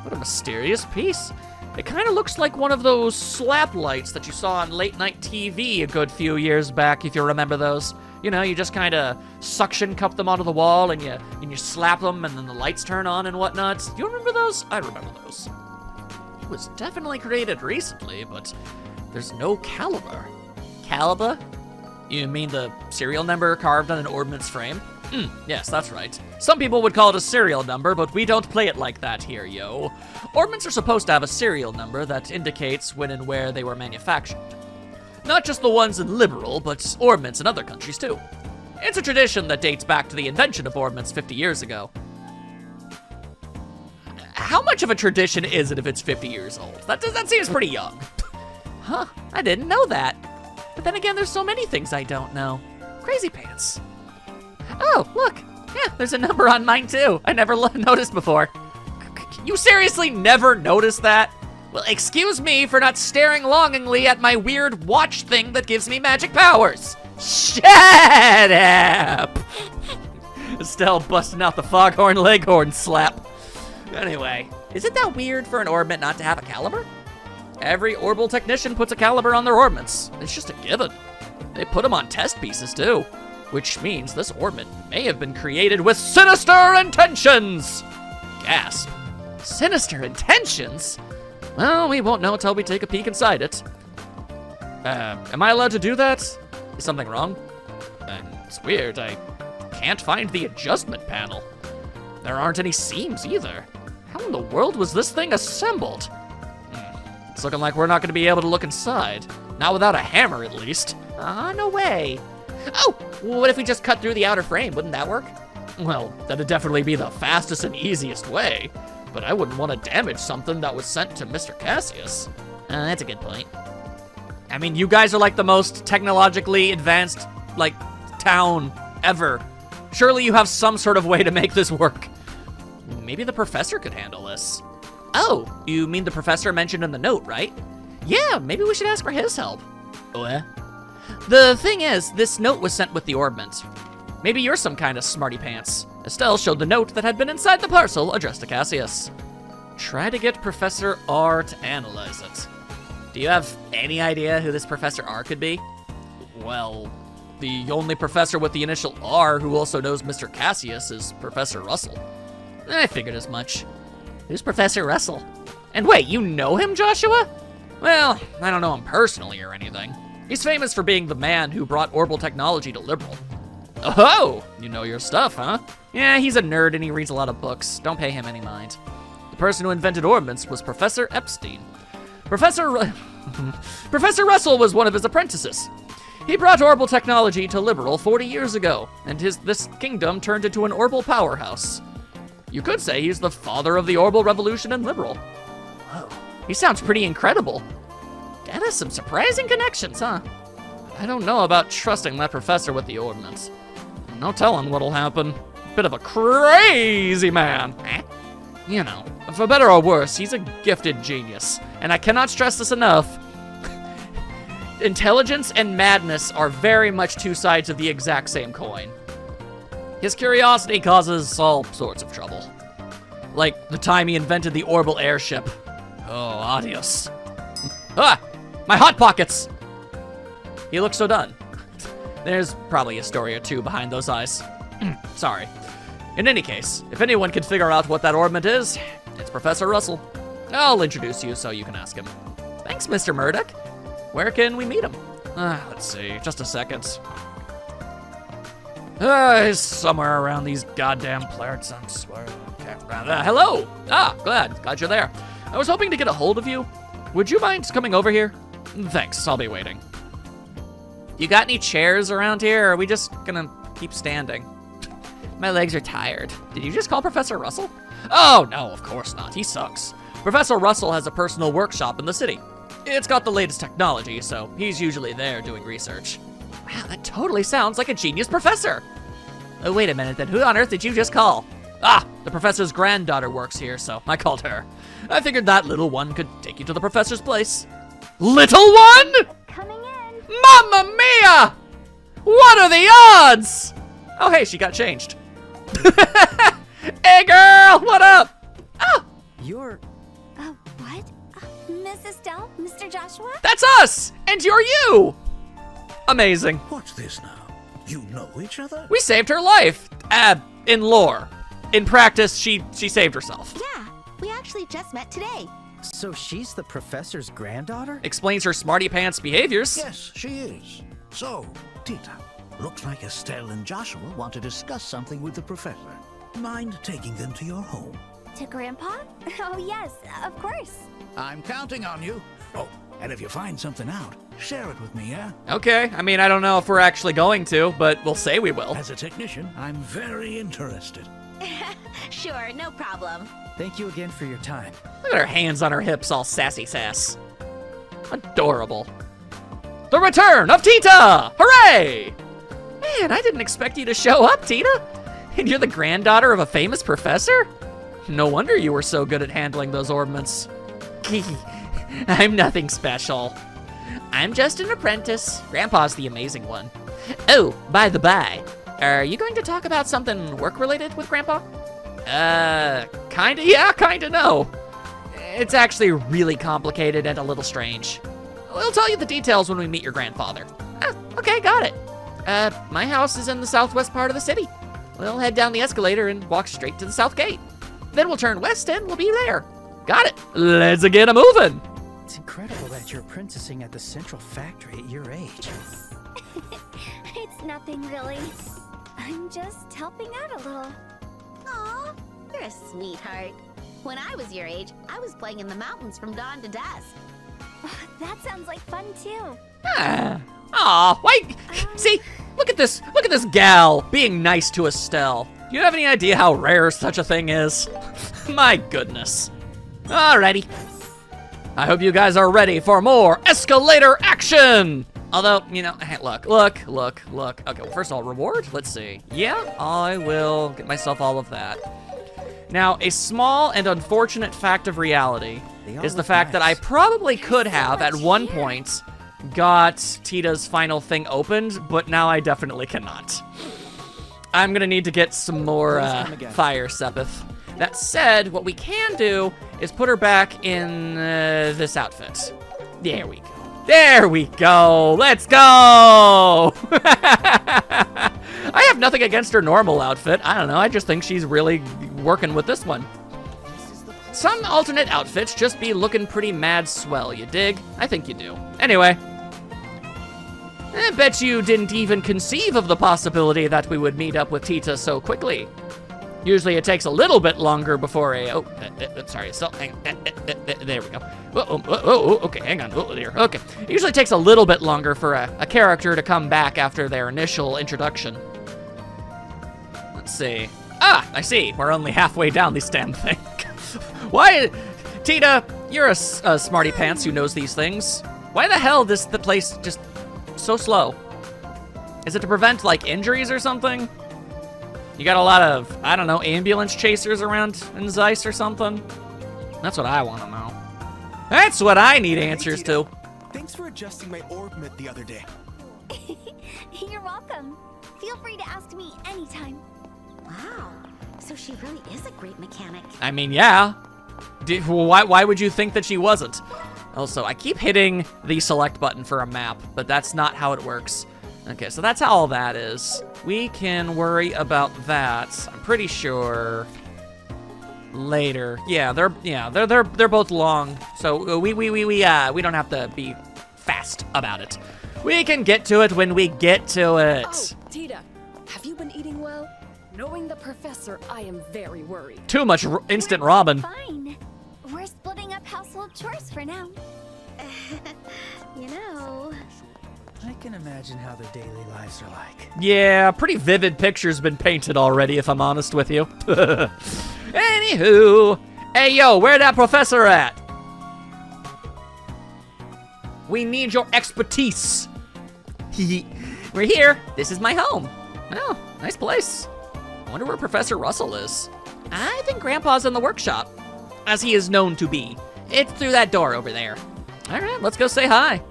[SPEAKER 1] What a mysterious piece. It kind of looks like one of those slap lights that you saw on late night TV a good few years back, if you remember those. You know, you just kind of suction cup them onto the wall and you slap them and then the lights turn on and whatnot. Do you remember those? I remember those. It was definitely created recently, but there's no caliber. Caliber? You mean the serial number carved on an ordnance frame? Yes, that's right. Some people would call it a serial number, but we don't play it like that here, yo. Ordnance are supposed to have a serial number that indicates when and where they were manufactured. Not just the ones in Liberal, but ordnance in other countries too. It's a tradition that dates back to the invention of ordnance 50 years ago. How much of a tradition is it if it's 50 years old? That seems pretty young. Huh, I didn't know that. But then again, there's so many things I don't know. Crazy pants. Oh, look. Yeah, there's a number on mine too. I never noticed before. You seriously never noticed that? Well, excuse me for not staring longingly at my weird watch thing that gives me magic powers. Shut up! Estelle busting out the foghorn leghorn slap. Anyway, is it that weird for an orbment not to have a caliber? Every orbital technician puts a caliber on their orbments. It's just a given. They put them on test pieces too, which means this orbment may have been created with sinister intentions. Gasp. Sinister intentions? Well, we won't know until we take a peek inside it. Am I allowed to do that? Is something wrong? It's weird, I can't find the adjustment panel. There aren't any seams either. How in the world was this thing assembled? It's looking like we're not going to be able to look inside. Not without a hammer, at least. No way. Oh, what if we just cut through the outer frame? Wouldn't that work? Well, that'd definitely be the fastest and easiest way. But I wouldn't want to damage something that was sent to Mr. Cassius. That's a good point. I mean, you guys are like the most technologically advanced, like, town ever. Surely you have some sort of way to make this work. Maybe the professor could handle this. Oh, you mean the professor mentioned in the note, right? Yeah, maybe we should ask for his help. What? The thing is, this note was sent with the orbment. Maybe you're some kind of smarty pants. Estelle showed the note that had been inside the parcel addressed to Cassius. Try to get Professor R to analyze it. Do you have any idea who this Professor R could be? Well, the only professor with the initial R who also knows Mr. Cassius is Professor Russell. I figured as much. Who's Professor Russell? And wait, you know him, Joshua? Well, I don't know him personally or anything. He's famous for being the man who brought orbital technology to Liberal. Oh, you know your stuff, huh? Yeah, he's a nerd and he reads a lot of books. Don't pay him any mind. The person who invented ordnance was Professor Epstein. Professor Russell was one of his apprentices. He brought orbital technology to Liberal 40 years ago, and this kingdom turned into an orbital powerhouse. You could say he's the father of the orbital revolution in Liberal. Whoa, he sounds pretty incredible. That has some surprising connections, huh? I don't know about trusting that professor with the ordnance. No telling what'll happen. Bit of a crazy man. You know, for better or worse, he's a gifted genius. And I cannot stress this enough. intelligence and madness are very much two sides of the exact same coin. His curiosity causes all sorts of trouble. Like the time he invented the orbital airship. Oh, adios. Ah! My Hot Pockets! He looks so done. There's probably a story or two behind those eyes. Sorry. In any case, if anyone can figure out what that ornament is, it's Professor Russell. I'll introduce you so you can ask him. Thanks, Mr. Murdoch. Where can we meet him? Let's see, just a second. He's somewhere around these goddamn planets, I swear. Okay. Hello! Glad you're there. I was hoping to get a hold of you. Would you mind coming over here? Thanks, I'll be waiting. You got any chairs around here, or are we just gonna keep standing? My legs are tired. Did you just call Professor Russell? Oh, no, of course not. He sucks. Professor Russell has a personal workshop in the city. It's got the latest technology, so he's usually there doing research. Wow, that totally sounds like a genius professor. Oh, wait a minute, then who on earth did you just call? The professor's granddaughter works here, so I called her. I figured that little one could take you to the professor's place. Little one?
[SPEAKER 2] Coming in.
[SPEAKER 1] Mamma mia! What are the odds? Oh, hey, she got changed. Hey, girl, what up? Oh,
[SPEAKER 3] You're...
[SPEAKER 2] What? Miss Estelle? Mr. Joshua?
[SPEAKER 1] that's us, and you're you. Amazing.
[SPEAKER 7] What's this now? You know each other?
[SPEAKER 1] We saved her life. In lore. In practice, she saved herself.
[SPEAKER 2] Yeah, we actually just met today.
[SPEAKER 3] So she's the professor's granddaughter?
[SPEAKER 1] Explains her smarty pants behaviors.
[SPEAKER 7] Yes, she is. So, Tita, looks like Estelle and Joshua want to discuss something with the professor. Mind taking them to your home?
[SPEAKER 2] To Grandpa? Oh, yes, of course.
[SPEAKER 7] I'm counting on you. Oh, and if you find something out, share it with me, yeah?
[SPEAKER 1] Okay, I mean, I don't know if we're actually going to, but we'll say we will.
[SPEAKER 7] As a technician, I'm very interested.
[SPEAKER 2] Sure, no problem.
[SPEAKER 3] Thank you again for your time.
[SPEAKER 1] Look at her hands on her hips, all sassy sass. Adorable. The return of Tita! Hooray! Man, I didn't expect you to show up, Tita. And you're the granddaughter of a famous professor? No wonder you were so good at handling those ornaments. I'm nothing special. I'm just an apprentice. Grandpa's the amazing one. Oh, by the by, are you going to talk about something work-related with Grandpa? Kinda yeah, kinda no. It's actually really complicated and a little strange. We'll tell you the details when we meet your grandfather. Okay, got it. My house is in the southwest part of the city. We'll head down the escalator and walk straight to the south gate. Then we'll turn west and we'll be there. Got it. Let's get a moving.
[SPEAKER 3] It's incredible that you're apprenticing at the central factory at your age.
[SPEAKER 2] It's nothing really. I'm just helping out a little. Aw, you're a sweetheart. When I was your age, I was playing in the mountains from dawn to dusk. That sounds like fun too.
[SPEAKER 1] Aw, wait. See, look at this gal being nice to Estelle. Do you have any idea how rare such a thing is? My goodness. Alrighty. I hope you guys are ready for more escalator action. Although, you know, hey, look. Okay, well, first of all, reward? Let's see. Yeah, I will get myself all of that. Now, a small and unfortunate fact of reality is the fact that I probably could have, at one point, got Tita's final thing opened, but now I definitely cannot. I'm gonna need to get some more fire sepith. That said, what we can do is put her back in this outfit. There we go. There we go. Let's go. I have nothing against her normal outfit. I don't know. I just think she's really working with this one. Some alternate outfits just be looking pretty mad swell, you dig? I think you do. Anyway. I bet you didn't even conceive of the possibility that we would meet up with Tita so quickly. Usually it takes a little bit longer before a... sorry, still... Hang on. There we go. Okay, hang on. There. Okay. It usually takes a little bit longer for a character to come back after their initial introduction. Let's see. I see. We're only halfway down this damn thing. Why... Tita, you're a smarty pants who knows these things. Why the hell is the place just so slow? Is it to prevent, like, injuries or something? You got a lot of, I don't know, ambulance chasers around in Zeiss or something? That's what I want to know. That's what I need answers to.
[SPEAKER 5] Thanks for adjusting my orb mitt the other day.
[SPEAKER 2] You're welcome. Feel free to ask me anytime. Wow, so she really is a great mechanic.
[SPEAKER 1] I mean, yeah. Why would you think that she wasn't? Also, I keep hitting the select button for a map, but that's not how it works. Okay, so that's how all that is. We can worry about that. I'm pretty sure later. Yeah, they're both long, so we don't have to be fast about it. We can get to it when we get to it.
[SPEAKER 8] Oh, Tita, have you been eating well? Knowing the professor, I am very worried.
[SPEAKER 1] Too much instant ramen.
[SPEAKER 2] Fine. We're splitting up household chores for now. You know.
[SPEAKER 3] I can imagine how their daily lives are like.
[SPEAKER 1] Yeah, pretty vivid picture's been painted already, if I'm honest with you. Anywho, hey yo, where that professor at? We need your expertise. We're here. This is my home. Oh, nice place. I wonder where Professor Russell is. I think Grandpa's in the workshop, as he is known to be. It's through that door over there. All right, let's go say hi.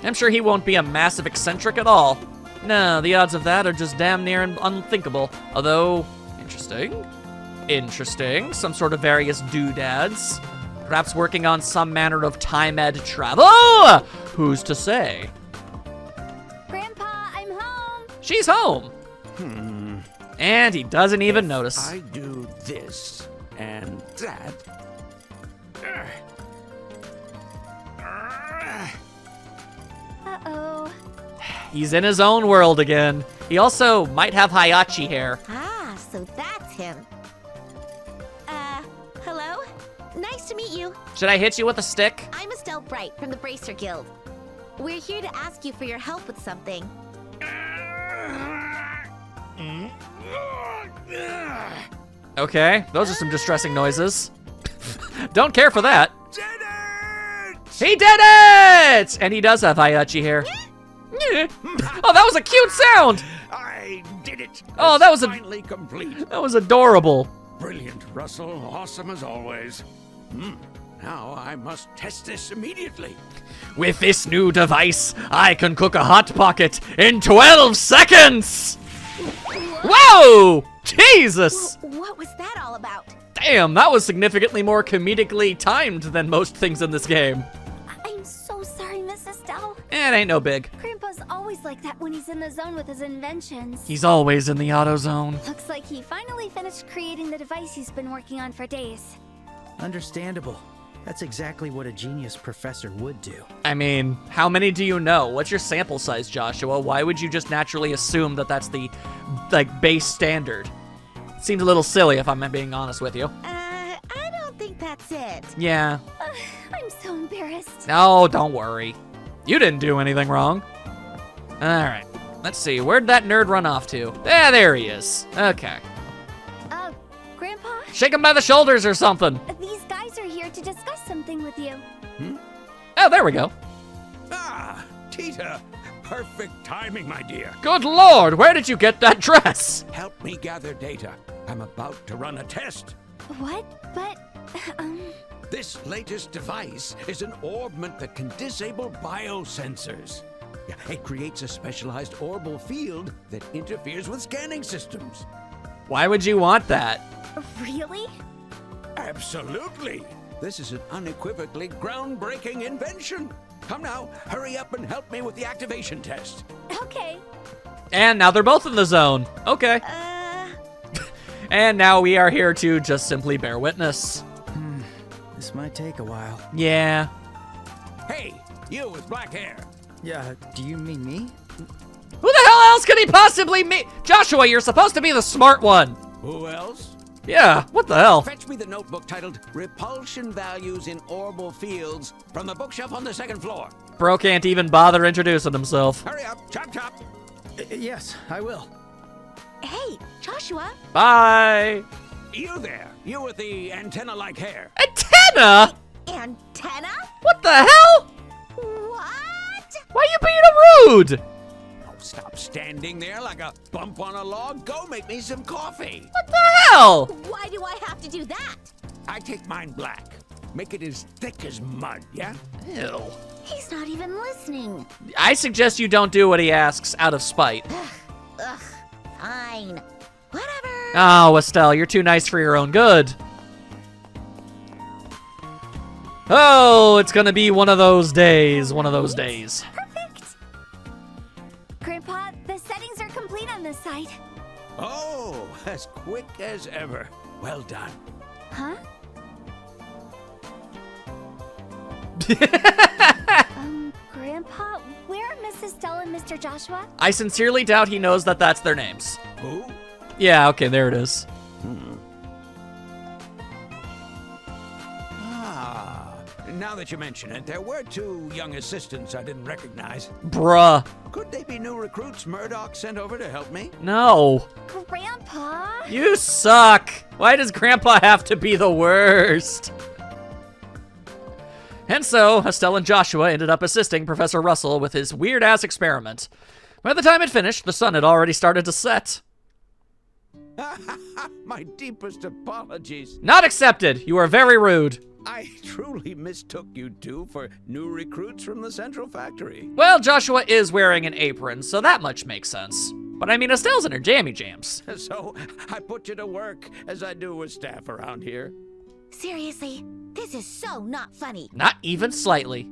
[SPEAKER 1] I'm sure he won't be a massive eccentric at all. No, the odds of that are just damn near unthinkable. Although, interesting. Interesting. Some sort of various doodads. Perhaps working on some manner of time-ed travel? Who's to say?
[SPEAKER 2] Grandpa, I'm home.
[SPEAKER 1] She's home. And he doesn't even notice.
[SPEAKER 7] I do this and that.
[SPEAKER 2] Uh-oh.
[SPEAKER 1] He's in his own world again. He also might have Hayachi hair.
[SPEAKER 2] Ah, so that's him. Hello? Nice to meet you.
[SPEAKER 1] Should I hit you with a stick?
[SPEAKER 2] I'm Estelle Bright from the Bracer Guild. We're here to ask you for your help with something.
[SPEAKER 1] Okay, those are some distressing noises. Don't care for that.
[SPEAKER 7] Did it!
[SPEAKER 1] He did it! And he does have Hayachi hair. Oh, that was a cute sound!
[SPEAKER 7] I did it!
[SPEAKER 1] Oh,
[SPEAKER 7] It's
[SPEAKER 1] that was a-
[SPEAKER 7] finally complete.
[SPEAKER 1] That was adorable.
[SPEAKER 7] Brilliant, Russell. Awesome as always. Now I must test this immediately.
[SPEAKER 1] With this new device, I can cook a Hot Pocket in 12 seconds! Whoa! Jesus!
[SPEAKER 2] What was that all about?
[SPEAKER 1] Damn, that was significantly more comedically timed than most things in this game.
[SPEAKER 2] I'm so sorry, Miss Estelle.
[SPEAKER 1] It ain't no big.
[SPEAKER 2] Grandpa's always like that when he's in the zone with his inventions.
[SPEAKER 1] He's always in the auto zone.
[SPEAKER 2] Looks like he finally finished creating the device he's been working on for days.
[SPEAKER 3] Understandable. That's exactly what a genius professor would do.
[SPEAKER 1] I mean, how many do you know? What's your sample size, Joshua? Why would you just naturally assume that that's the, base standard? Seems a little silly if I'm being honest with you.
[SPEAKER 2] I don't think that's it.
[SPEAKER 1] Yeah.
[SPEAKER 2] I'm so embarrassed.
[SPEAKER 1] No, don't worry. You didn't do anything wrong. Alright, let's see. Where'd that nerd run off to? There he is. Okay.
[SPEAKER 2] Grandpa,
[SPEAKER 1] Shake him by the shoulders or something.
[SPEAKER 2] these guys are here to discuss something with you.
[SPEAKER 1] Oh, there we go.
[SPEAKER 7] Ah, Tita. Perfect timing, my dear.
[SPEAKER 1] Good lord, where did you get that dress?
[SPEAKER 7] Help me gather data. I'm about to run a test.
[SPEAKER 2] What? But,
[SPEAKER 7] This latest device is an orbment that can disable biosensors. It creates a specialized orbal field that interferes with scanning systems.
[SPEAKER 1] Why would you want that?
[SPEAKER 2] really?
[SPEAKER 7] Absolutely. This is an unequivocally groundbreaking invention. Come now, hurry up and help me with the activation test.
[SPEAKER 2] Okay.
[SPEAKER 1] And now they're both in the zone. Okay. And now we are here to just simply bear witness.
[SPEAKER 3] This might take a while.
[SPEAKER 1] Yeah.
[SPEAKER 7] Hey, you with black hair.
[SPEAKER 3] Yeah, do you mean me?
[SPEAKER 1] Who the hell else could he possibly meet? Joshua, you're supposed to be the smart one.
[SPEAKER 7] Who else?
[SPEAKER 1] Yeah, what the hell?
[SPEAKER 7] Fetch me the notebook titled Repulsion Values in Orbal Fields from the bookshelf on the second floor.
[SPEAKER 1] Bro can't even bother introducing himself.
[SPEAKER 7] Hurry up, chop chop.
[SPEAKER 3] Yes, I will.
[SPEAKER 2] Hey, Joshua.
[SPEAKER 1] Bye.
[SPEAKER 7] You there, you with the antenna-like hair.
[SPEAKER 1] Antenna?
[SPEAKER 2] Antenna?
[SPEAKER 1] What the hell?
[SPEAKER 2] What?
[SPEAKER 1] Why are you being rude?
[SPEAKER 7] Oh, stop standing there like a bump on a log. Go make me some coffee.
[SPEAKER 1] What the hell?
[SPEAKER 2] Why do I have to do that?
[SPEAKER 7] I take mine black. Make it as thick as mud, yeah?
[SPEAKER 1] Ew.
[SPEAKER 2] He's not even listening.
[SPEAKER 1] I suggest you don't do what he asks out of spite.
[SPEAKER 2] Ugh, fine. Whatever.
[SPEAKER 1] Oh, Estelle, you're too nice for your own good. Oh, it's gonna be one of those days,
[SPEAKER 2] Perfect. Grandpa, the settings are complete on this side.
[SPEAKER 7] Oh, as quick as ever. Well done.
[SPEAKER 2] Huh? Grandpa, where are Mrs. Stella and Mr. Joshua?
[SPEAKER 1] I sincerely doubt he knows that that's their names.
[SPEAKER 7] Who?
[SPEAKER 1] Yeah, okay, there it is.
[SPEAKER 7] Now that you mention it, there were 2 young assistants I didn't recognize.
[SPEAKER 1] Bruh.
[SPEAKER 7] Could they be new recruits Murdoch sent over to help me?
[SPEAKER 1] No.
[SPEAKER 2] Grandpa?
[SPEAKER 1] You suck. Why does Grandpa have to be the worst? And so, Estelle and Joshua ended up assisting Professor Russell with his weird-ass experiment. By the time it finished, the sun had already started to set.
[SPEAKER 7] My deepest apologies.
[SPEAKER 1] Not accepted. You are very rude.
[SPEAKER 7] I truly mistook you 2 for new recruits from the Central Factory.
[SPEAKER 1] Well, Joshua is wearing an apron, so that much makes sense. But I mean, Estelle's in her jammy jams.
[SPEAKER 7] So, I put you to work, as I do with staff around here.
[SPEAKER 2] Seriously, this is so not funny.
[SPEAKER 1] Not even slightly.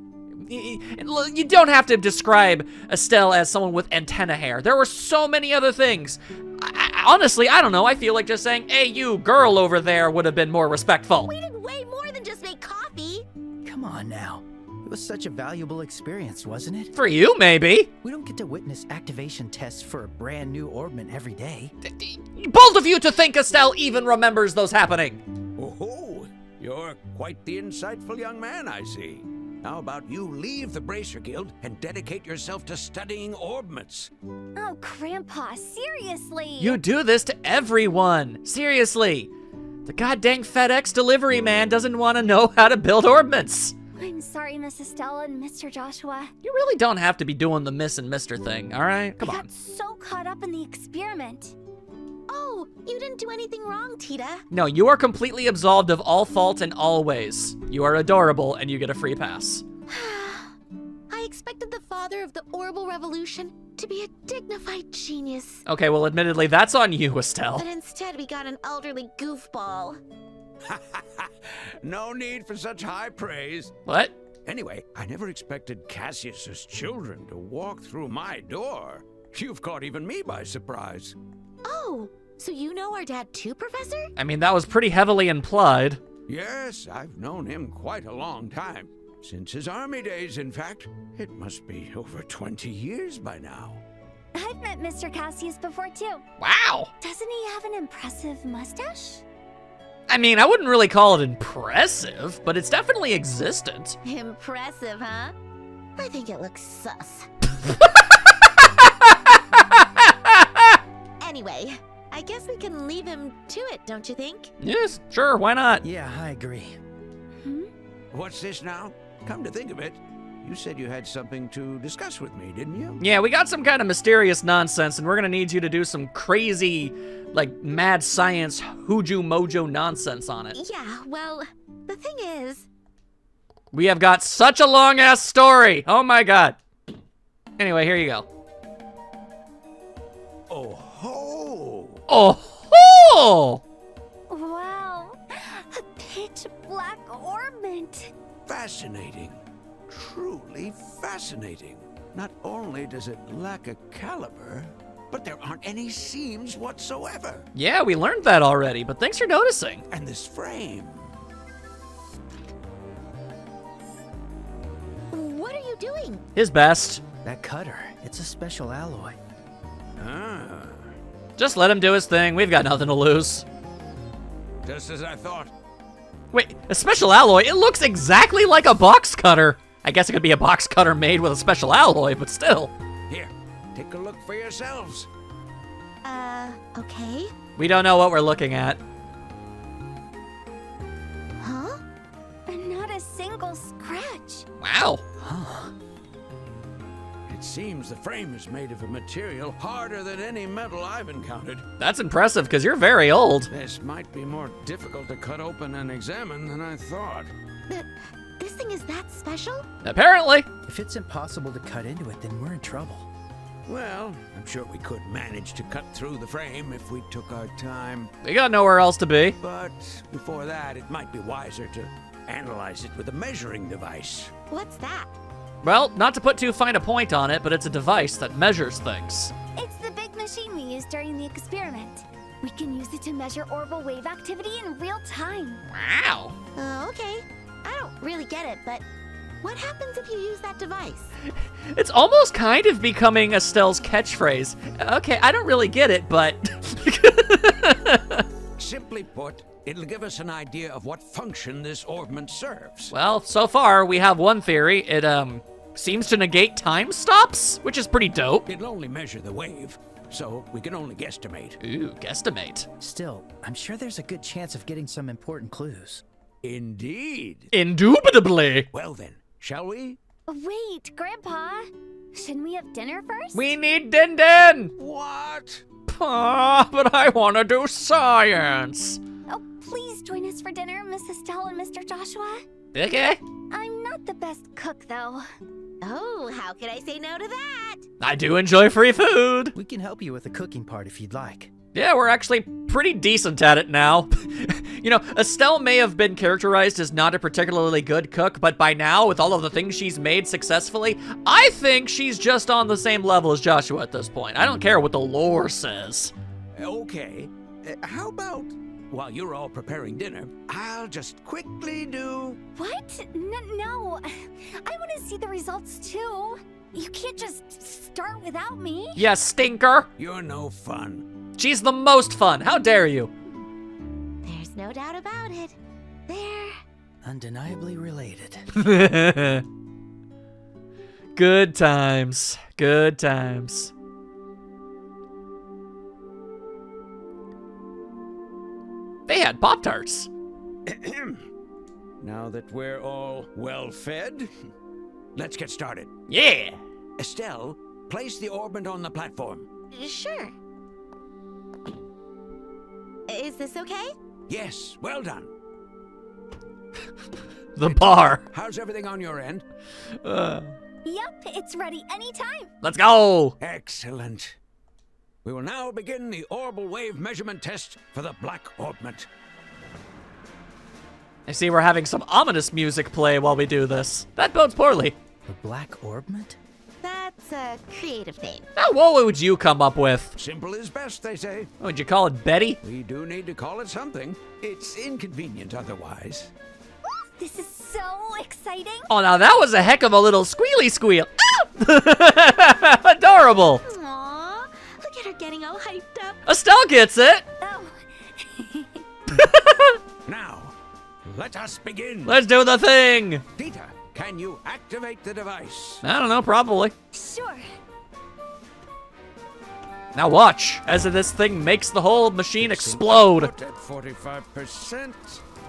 [SPEAKER 1] You don't have to describe Estelle as someone with antenna hair. There were so many other things. Honestly, I don't know. I feel like just saying, hey, you girl over there would have been more respectful.
[SPEAKER 2] We did way more than just make coffee.
[SPEAKER 3] Come on now. It was such a valuable experience, wasn't it?
[SPEAKER 1] For you, maybe.
[SPEAKER 3] We don't get to witness activation tests for a brand new orbment every day.
[SPEAKER 1] Bold of you to think Estelle even remembers those happening.
[SPEAKER 7] Oh, you're quite the insightful young man, I see. How about you leave the Bracer Guild and dedicate yourself to studying orbments?
[SPEAKER 2] Oh, Grandpa, seriously.
[SPEAKER 1] You do this to everyone. Seriously. The goddamn FedEx delivery man doesn't want to know how to build orbments.
[SPEAKER 2] I'm sorry, Mrs. Stella and Mr. Joshua.
[SPEAKER 1] You really don't have to be doing the Miss and Mr. thing, all right? Come
[SPEAKER 2] I
[SPEAKER 1] on.
[SPEAKER 2] got so caught up in the experiment. Oh, you didn't do anything wrong, Tita.
[SPEAKER 1] No, you are completely absolved of all fault and all ways. You are adorable, and you get a free pass.
[SPEAKER 2] I expected the father of the Orbital Revolution to be a dignified genius.
[SPEAKER 1] Okay, well, admittedly, that's on you, Estelle.
[SPEAKER 2] But instead, we got an elderly goofball.
[SPEAKER 7] No need for such high praise.
[SPEAKER 1] What?
[SPEAKER 7] Anyway, I never expected Cassius's children to walk through my door. You've caught even me by surprise.
[SPEAKER 2] Oh, so you know our dad too, Professor?
[SPEAKER 1] I mean, that was pretty heavily implied.
[SPEAKER 7] Yes, I've known him quite a long time. Since his army days, in fact. It must be over 20 years by now.
[SPEAKER 2] I've met Mr. Cassius before too.
[SPEAKER 1] Wow.
[SPEAKER 2] Doesn't he have an impressive mustache?
[SPEAKER 1] I mean, I wouldn't really call it impressive, but it's definitely existent.
[SPEAKER 2] Impressive, huh? I think it looks sus. Anyway, I guess we can leave him to it, don't you think?
[SPEAKER 1] Yes, sure, why not?
[SPEAKER 3] Yeah, I agree.
[SPEAKER 7] What's this now? Come to think of it, you said you had something to discuss with me, didn't you?
[SPEAKER 1] Yeah, we got some kind of mysterious nonsense, and we're gonna need you to do some crazy, like, mad science, hooju mojo nonsense on it.
[SPEAKER 2] Yeah, well, the thing is...
[SPEAKER 1] We have got such a long-ass story! Oh my god. Anyway, here you go.
[SPEAKER 7] Oh ho!
[SPEAKER 1] Oh-ho!
[SPEAKER 2] Wow, a pitch black orbment.
[SPEAKER 7] Fascinating. Truly fascinating. Not only does it lack a caliber, but there aren't any seams whatsoever.
[SPEAKER 1] Yeah, we learned that already, but thanks for noticing.
[SPEAKER 7] And this frame.
[SPEAKER 2] What are you doing?
[SPEAKER 1] His best.
[SPEAKER 3] That cutter, it's a special alloy.
[SPEAKER 7] Ah,
[SPEAKER 1] Just let him do his thing. We've got nothing to lose.
[SPEAKER 7] just as I thought.
[SPEAKER 1] Wait, a special alloy? It looks exactly like a box cutter. I guess it could be a box cutter made with a special alloy, but still.
[SPEAKER 7] Here, take a look for yourselves.
[SPEAKER 2] Okay.
[SPEAKER 1] We don't know what we're looking at.
[SPEAKER 2] Huh? Not a single scratch.
[SPEAKER 1] Wow.
[SPEAKER 7] It seems the frame is made of a material harder than any metal I've encountered.
[SPEAKER 1] That's impressive, because you're very old.
[SPEAKER 7] This might be more difficult to cut open and examine than I thought.
[SPEAKER 2] This thing is that special?
[SPEAKER 1] Apparently.
[SPEAKER 3] If it's impossible to cut into it, then we're in trouble.
[SPEAKER 9] Well, I'm sure we could manage to cut through the frame if we took our time.
[SPEAKER 1] We got nowhere else to be.
[SPEAKER 9] But before that, it might be wiser to analyze it with a measuring device.
[SPEAKER 2] What's that?
[SPEAKER 1] Well, not to put too fine a point on it, but it's a device that measures things.
[SPEAKER 2] It's the big machine we used during the experiment. We can use it to measure orbital wave activity in real time.
[SPEAKER 1] Wow.
[SPEAKER 2] Okay. I don't really get it, but what happens if you use that device?
[SPEAKER 1] It's almost kind of becoming Estelle's catchphrase. Okay, I don't really get it, but...
[SPEAKER 9] Simply put, it'll give us an idea of what function this orbment serves.
[SPEAKER 1] Well, so far, we have one theory. It, seems to negate time stops, which is pretty dope.
[SPEAKER 9] It'll only measure the wave, so we can only guesstimate.
[SPEAKER 1] Ooh, guesstimate.
[SPEAKER 3] Still, I'm sure there's a good chance of getting some important clues.
[SPEAKER 9] Indeed.
[SPEAKER 1] Indubitably.
[SPEAKER 9] Well then, shall we?
[SPEAKER 2] Wait, Grandpa. Shouldn't we have dinner first?
[SPEAKER 1] We need Din Din.
[SPEAKER 9] What?
[SPEAKER 1] But I want to do science.
[SPEAKER 2] Oh, please join us for dinner, Miss Estelle and Mr. Joshua.
[SPEAKER 1] Okay.
[SPEAKER 2] I'm not the best cook, though. Oh, how could I say no to that?
[SPEAKER 1] I do enjoy free food.
[SPEAKER 3] We can help you with the cooking part if you'd like.
[SPEAKER 1] Yeah, we're actually pretty decent at it now. You know, Estelle may have been characterized as not a particularly good cook, but by now, with all of the things she's made successfully, I think she's just on the same level as Joshua at this point. I don't care what the lore says.
[SPEAKER 9] Okay. How about, while you're all preparing dinner, I'll just quickly do...
[SPEAKER 2] What? No. I want to see the results, too. You can't just start without me.
[SPEAKER 1] Yeah, stinker.
[SPEAKER 9] You're no fun.
[SPEAKER 1] She's the most fun. How dare you?
[SPEAKER 2] There's no doubt about it. There.
[SPEAKER 3] Undeniably related.
[SPEAKER 1] Good times. Good times. They had Pop-Tarts.
[SPEAKER 9] Now that we're all well fed, let's get started.
[SPEAKER 1] Yeah.
[SPEAKER 9] Estelle, place the orbit on the platform.
[SPEAKER 2] Sure. Is this okay?
[SPEAKER 9] Yes, well done.
[SPEAKER 1] The bar.
[SPEAKER 9] How's everything on your end?
[SPEAKER 2] Yep, it's ready anytime.
[SPEAKER 1] Let's go.
[SPEAKER 9] Excellent. We will now begin the orbital wave measurement test for the black orbment.
[SPEAKER 1] I see we're having some ominous music play while we do this. That bodes poorly.
[SPEAKER 3] The black orbment?
[SPEAKER 2] That's a creative name.
[SPEAKER 1] Now, what would you come up with?
[SPEAKER 9] Simple is best, they say.
[SPEAKER 1] Would you call it Betty?
[SPEAKER 9] We do need to call it something. It's inconvenient otherwise.
[SPEAKER 2] This is so exciting.
[SPEAKER 1] Oh, now that was a heck of a little squealy squeal. Ah! Adorable.
[SPEAKER 2] Aww, look at her getting all hyped up.
[SPEAKER 1] Estelle gets it.
[SPEAKER 2] Oh.
[SPEAKER 9] Now, let us begin.
[SPEAKER 1] Let's do the thing.
[SPEAKER 9] Peter, can you activate the device?
[SPEAKER 1] I don't know, probably.
[SPEAKER 2] Sure.
[SPEAKER 1] Now watch as this thing makes the whole machine explode.
[SPEAKER 9] Put at 45%.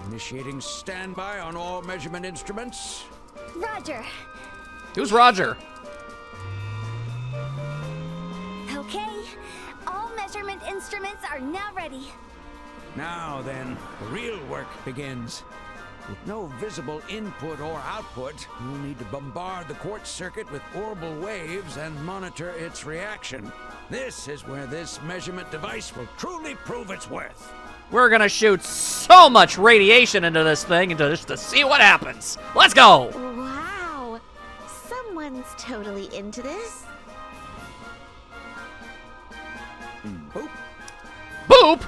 [SPEAKER 9] Initiating standby on all measurement instruments.
[SPEAKER 2] Roger.
[SPEAKER 1] Who's Roger?
[SPEAKER 2] Okay. All measurement instruments are now ready.
[SPEAKER 9] Now then, the real work begins. With no visible input or output, you'll need to bombard the quartz circuit with orbital waves and monitor its reaction. This is where this measurement device will truly prove its worth.
[SPEAKER 1] We're gonna shoot so much radiation into this thing and just to see what happens. Let's go.
[SPEAKER 2] Wow. Someone's totally into this.
[SPEAKER 9] Boop.
[SPEAKER 1] Boop.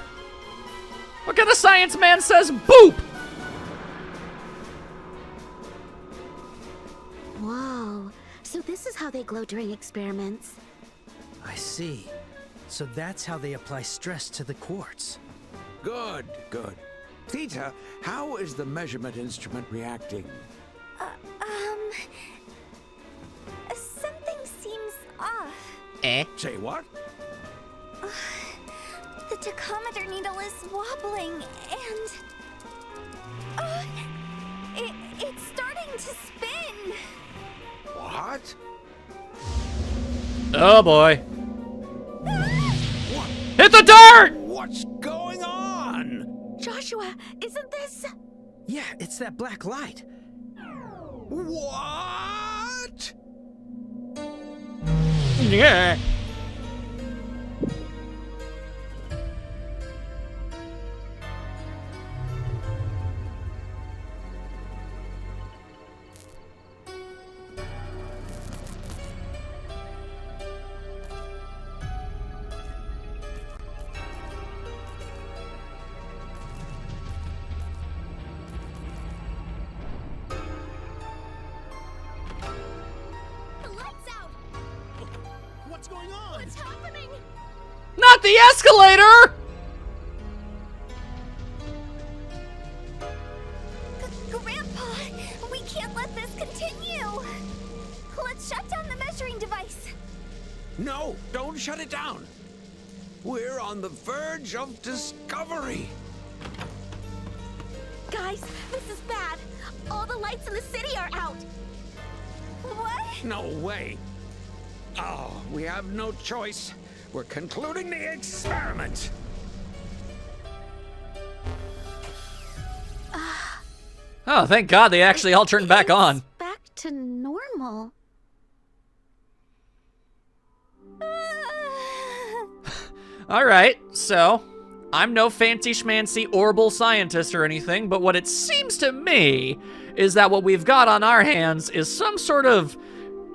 [SPEAKER 1] What kind of science man says boop?
[SPEAKER 2] Whoa. So this is how they glow during experiments.
[SPEAKER 3] I see. So that's how they apply stress to the quartz.
[SPEAKER 9] Good, good. Theta, how is the measurement instrument reacting?
[SPEAKER 2] Something seems off.
[SPEAKER 9] Say what?
[SPEAKER 2] The tachometer needle is wobbling and... it's starting to spin.
[SPEAKER 9] What?
[SPEAKER 1] Oh boy.
[SPEAKER 9] What?
[SPEAKER 1] Hit the dirt!
[SPEAKER 9] What's going on?
[SPEAKER 2] Joshua, isn't this...
[SPEAKER 3] Yeah, it's that black light.
[SPEAKER 9] What?
[SPEAKER 1] Yeah.
[SPEAKER 2] The lights out!
[SPEAKER 5] What's going on?
[SPEAKER 2] What's happening?
[SPEAKER 1] Not the escalator!
[SPEAKER 2] Grandpa, we can't let this continue. Let's shut down the measuring device.
[SPEAKER 9] No, don't shut it down. We're on the verge of discovery.
[SPEAKER 2] Guys, this is bad. All the lights in the city are out. What?
[SPEAKER 9] No way. Oh, we have no choice. We're concluding the experiment.
[SPEAKER 1] Oh, thank God they actually all turned back on.
[SPEAKER 2] Back to normal.
[SPEAKER 1] All right, so I'm no fancy schmancy orbital scientist or anything, but what it seems to me is that what we've got on our hands is some sort of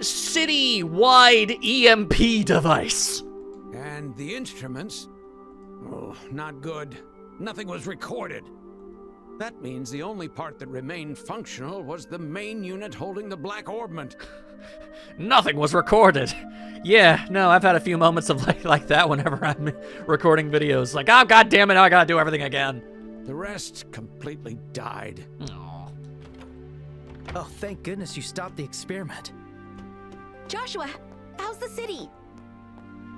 [SPEAKER 1] city-wide EMP device.
[SPEAKER 9] And the instruments? Oh, not good. Nothing was recorded. That means the only part that remained functional was the main unit holding the black orbment.
[SPEAKER 1] Nothing was recorded. Yeah, no, I've had a few moments of like that whenever I'm recording videos. Like, oh, God damn it, now I gotta do everything again.
[SPEAKER 9] The rest completely died.
[SPEAKER 1] Aw.
[SPEAKER 3] Oh, thank goodness you stopped the experiment.
[SPEAKER 2] Joshua, how's the city?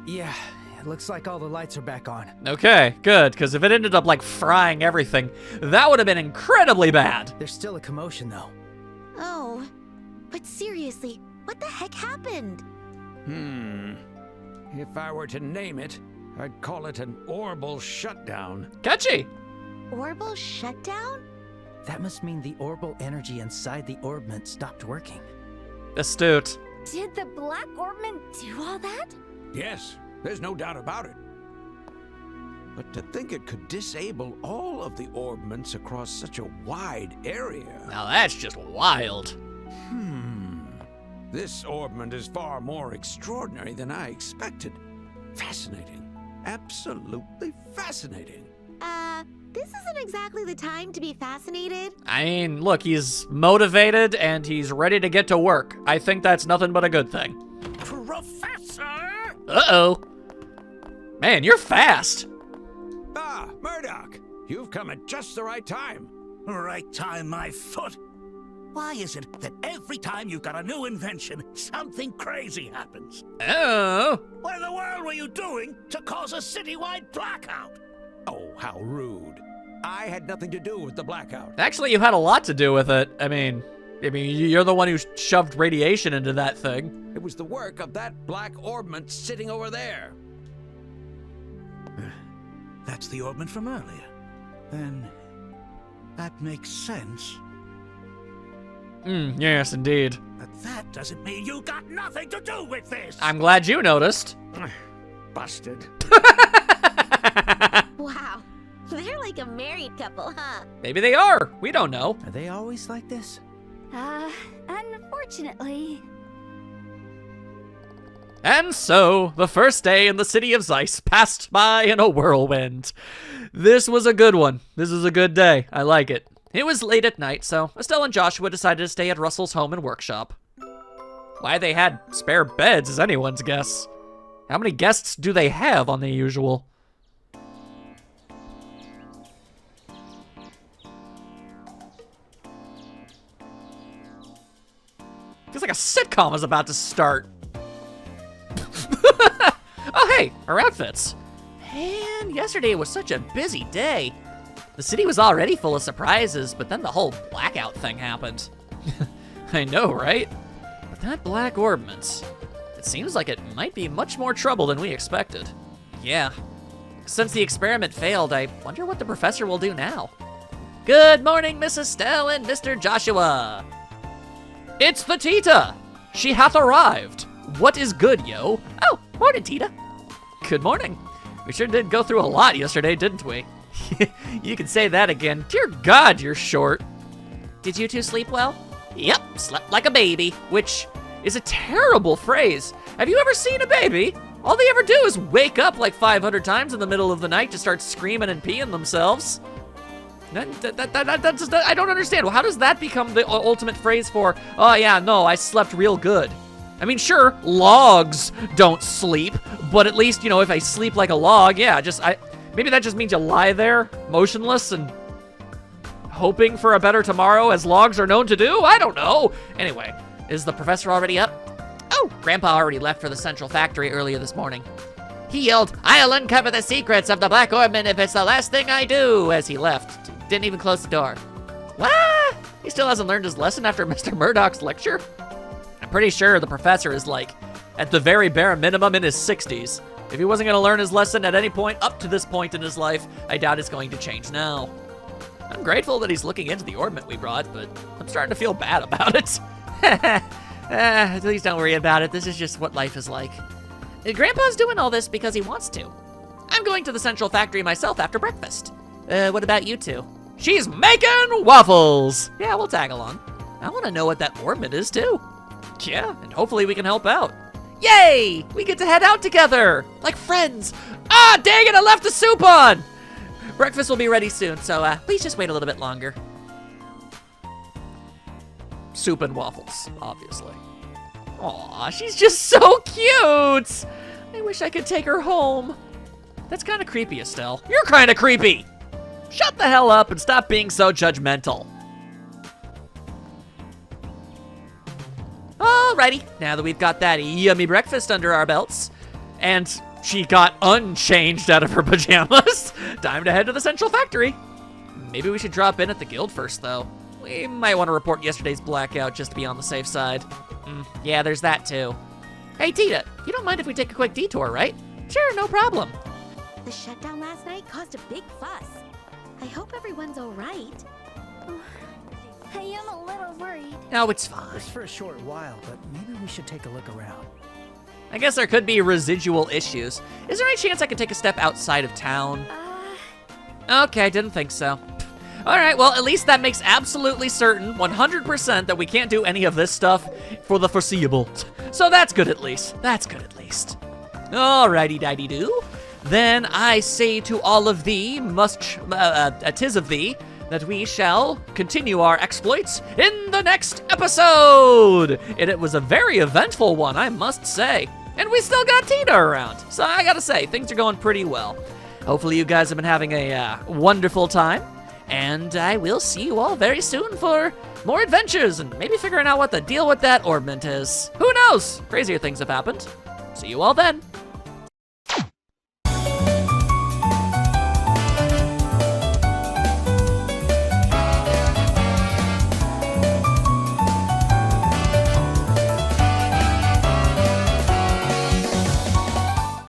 [SPEAKER 3] Yeah, it looks like all the lights are back on.
[SPEAKER 1] Okay, good, because if it ended up, like, frying everything, that would have been incredibly bad.
[SPEAKER 3] There's still a commotion, though.
[SPEAKER 2] Oh, but seriously, what the heck happened?
[SPEAKER 9] If I were to name it, I'd call it an orbital shutdown.
[SPEAKER 1] Catchy.
[SPEAKER 2] Orbital shutdown?
[SPEAKER 3] That must mean the orbital energy inside the orbment stopped working.
[SPEAKER 1] Astute.
[SPEAKER 2] Did the black orbment do all that?
[SPEAKER 9] Yes, there's no doubt about it. But to think it could disable all of the orbments across such a wide area.
[SPEAKER 1] Now that's just wild.
[SPEAKER 9] This orbment is far more extraordinary than I expected. Fascinating. Absolutely fascinating.
[SPEAKER 2] This isn't exactly the time to be fascinated.
[SPEAKER 1] I mean, look, he's motivated and he's ready to get to work. I think that's nothing but a good thing.
[SPEAKER 7] Professor!
[SPEAKER 1] Uh-oh. Man, you're fast.
[SPEAKER 9] Ah, Murdoch, you've come at just the right time.
[SPEAKER 7] Right time, my foot. Why is it that every time you've got a new invention, something crazy happens?
[SPEAKER 1] Oh.
[SPEAKER 7] What in the world were you doing to cause a citywide blackout?
[SPEAKER 9] Oh, how rude. I had nothing to do with the blackout.
[SPEAKER 1] Actually, you had a lot to do with it. I mean, you're the one who shoved radiation into that thing.
[SPEAKER 9] It was the work of that black orbment sitting over there.
[SPEAKER 7] That's the orbment from earlier. Then that makes sense.
[SPEAKER 1] Yes, indeed.
[SPEAKER 7] But that doesn't mean you got nothing to do with this.
[SPEAKER 1] I'm glad you noticed.
[SPEAKER 9] Busted.
[SPEAKER 2] Wow, they're like a married couple, huh?
[SPEAKER 1] Maybe they are. We don't know.
[SPEAKER 3] Are they always like this?
[SPEAKER 2] Unfortunately.
[SPEAKER 1] And so, the first day in the city of Zeiss passed by in a whirlwind. This was a good one. This is a good day. I like it. It was late at night, so Estelle and Joshua decided to stay at Russell's home and workshop. Why they had spare beds is anyone's guess. How many guests do they have on the usual? Feels like a sitcom is about to start. Oh, hey, our outfits. And yesterday was such a busy day. The city was already full of surprises, but then the whole blackout thing happened. I know, right? But that black orbment, it seems like it might be much more trouble than we expected. Yeah. Since the experiment failed, I wonder what the professor will do now. Good morning, Miss Estelle and Mr. Joshua. It's the Tita! She hath arrived. What is good, yo? Oh, morning, Tita. Good morning. We sure did go through a lot yesterday, didn't we? You can say that again. Dear God, you're short. Did you two sleep well? Yep, slept like a baby, which is a terrible phrase. Have you ever seen a baby? All they ever do is wake up like 500 times in the middle of the night to start screaming and peeing themselves. I don't understand. How does that become the ultimate phrase for, oh yeah, no, I slept real good? I mean, sure, logs don't sleep, but at least, you know, if I sleep like a log, yeah, maybe that just means you lie there, motionless, and hoping for a better tomorrow, as logs are known to do? I don't know. Anyway, is the professor already up? Oh, Grandpa already left for the central factory earlier this morning. He yelled, "I'll uncover the secrets of the Black Orbment if it's the last thing I do," as he left. Didn't even close the door. What? He still hasn't learned his lesson after Mr. Murdoch's lecture? I'm pretty sure the professor is like, at the very bare minimum, in his 60s. If he wasn't gonna learn his lesson at any point up to this point in his life, I doubt it's going to change now. I'm grateful that he's looking into the orbment we brought, but I'm starting to feel bad about it. Please don't worry about it. This is just what life is like. Grandpa's doing all this because he wants to. I'm going to the central factory myself after breakfast. What about you two? She's making waffles! Yeah, we'll tag along. I want to know what that orbment is too. Yeah, and hopefully we can help out. Yay! We get to head out together! Like friends! Ah, dang it, I left the soup on! Breakfast will be ready soon, so please just wait a little bit longer. Soup and waffles, obviously. Aw, she's just so cute! I wish I could take her home. That's kind of creepy, Estelle. You're kind of creepy! Shut the hell up and stop being so judgmental. Alrighty, now that we've got that yummy breakfast under our belts, and she got unchanged out of her pajamas, time to head to the central factory. Maybe we should drop in at the guild first, though. We might want to report yesterday's blackout just to be on the safe side. Yeah, there's that too. Hey, Tita, you don't mind if we take a quick detour, right? Sure, no problem.
[SPEAKER 2] The shutdown last night caused a big fuss. I hope everyone's all right. I am a little worried.
[SPEAKER 1] No, it's fine.
[SPEAKER 3] Just for a short while, but maybe we should take a look around.
[SPEAKER 1] I guess there could be residual issues. Is there any chance I could take a step outside of town? Okay, I didn't think so. All right, well, at least that makes absolutely certain, 100%, that we can't do any of this stuff for the foreseeable. So that's good at least. That's good at least. Alrighty-dighty-doo. Then I say to all of thee, tis of thee, that we shall continue our exploits in the next episode. And it was a very eventful one, I must say. And we still got Tina around. So I gotta say, things are going pretty well. Hopefully you guys have been having a wonderful time. And I will see you all very soon for more adventures and maybe figuring out what the deal with that orbment is. Who knows? Crazier things have happened. See you all then.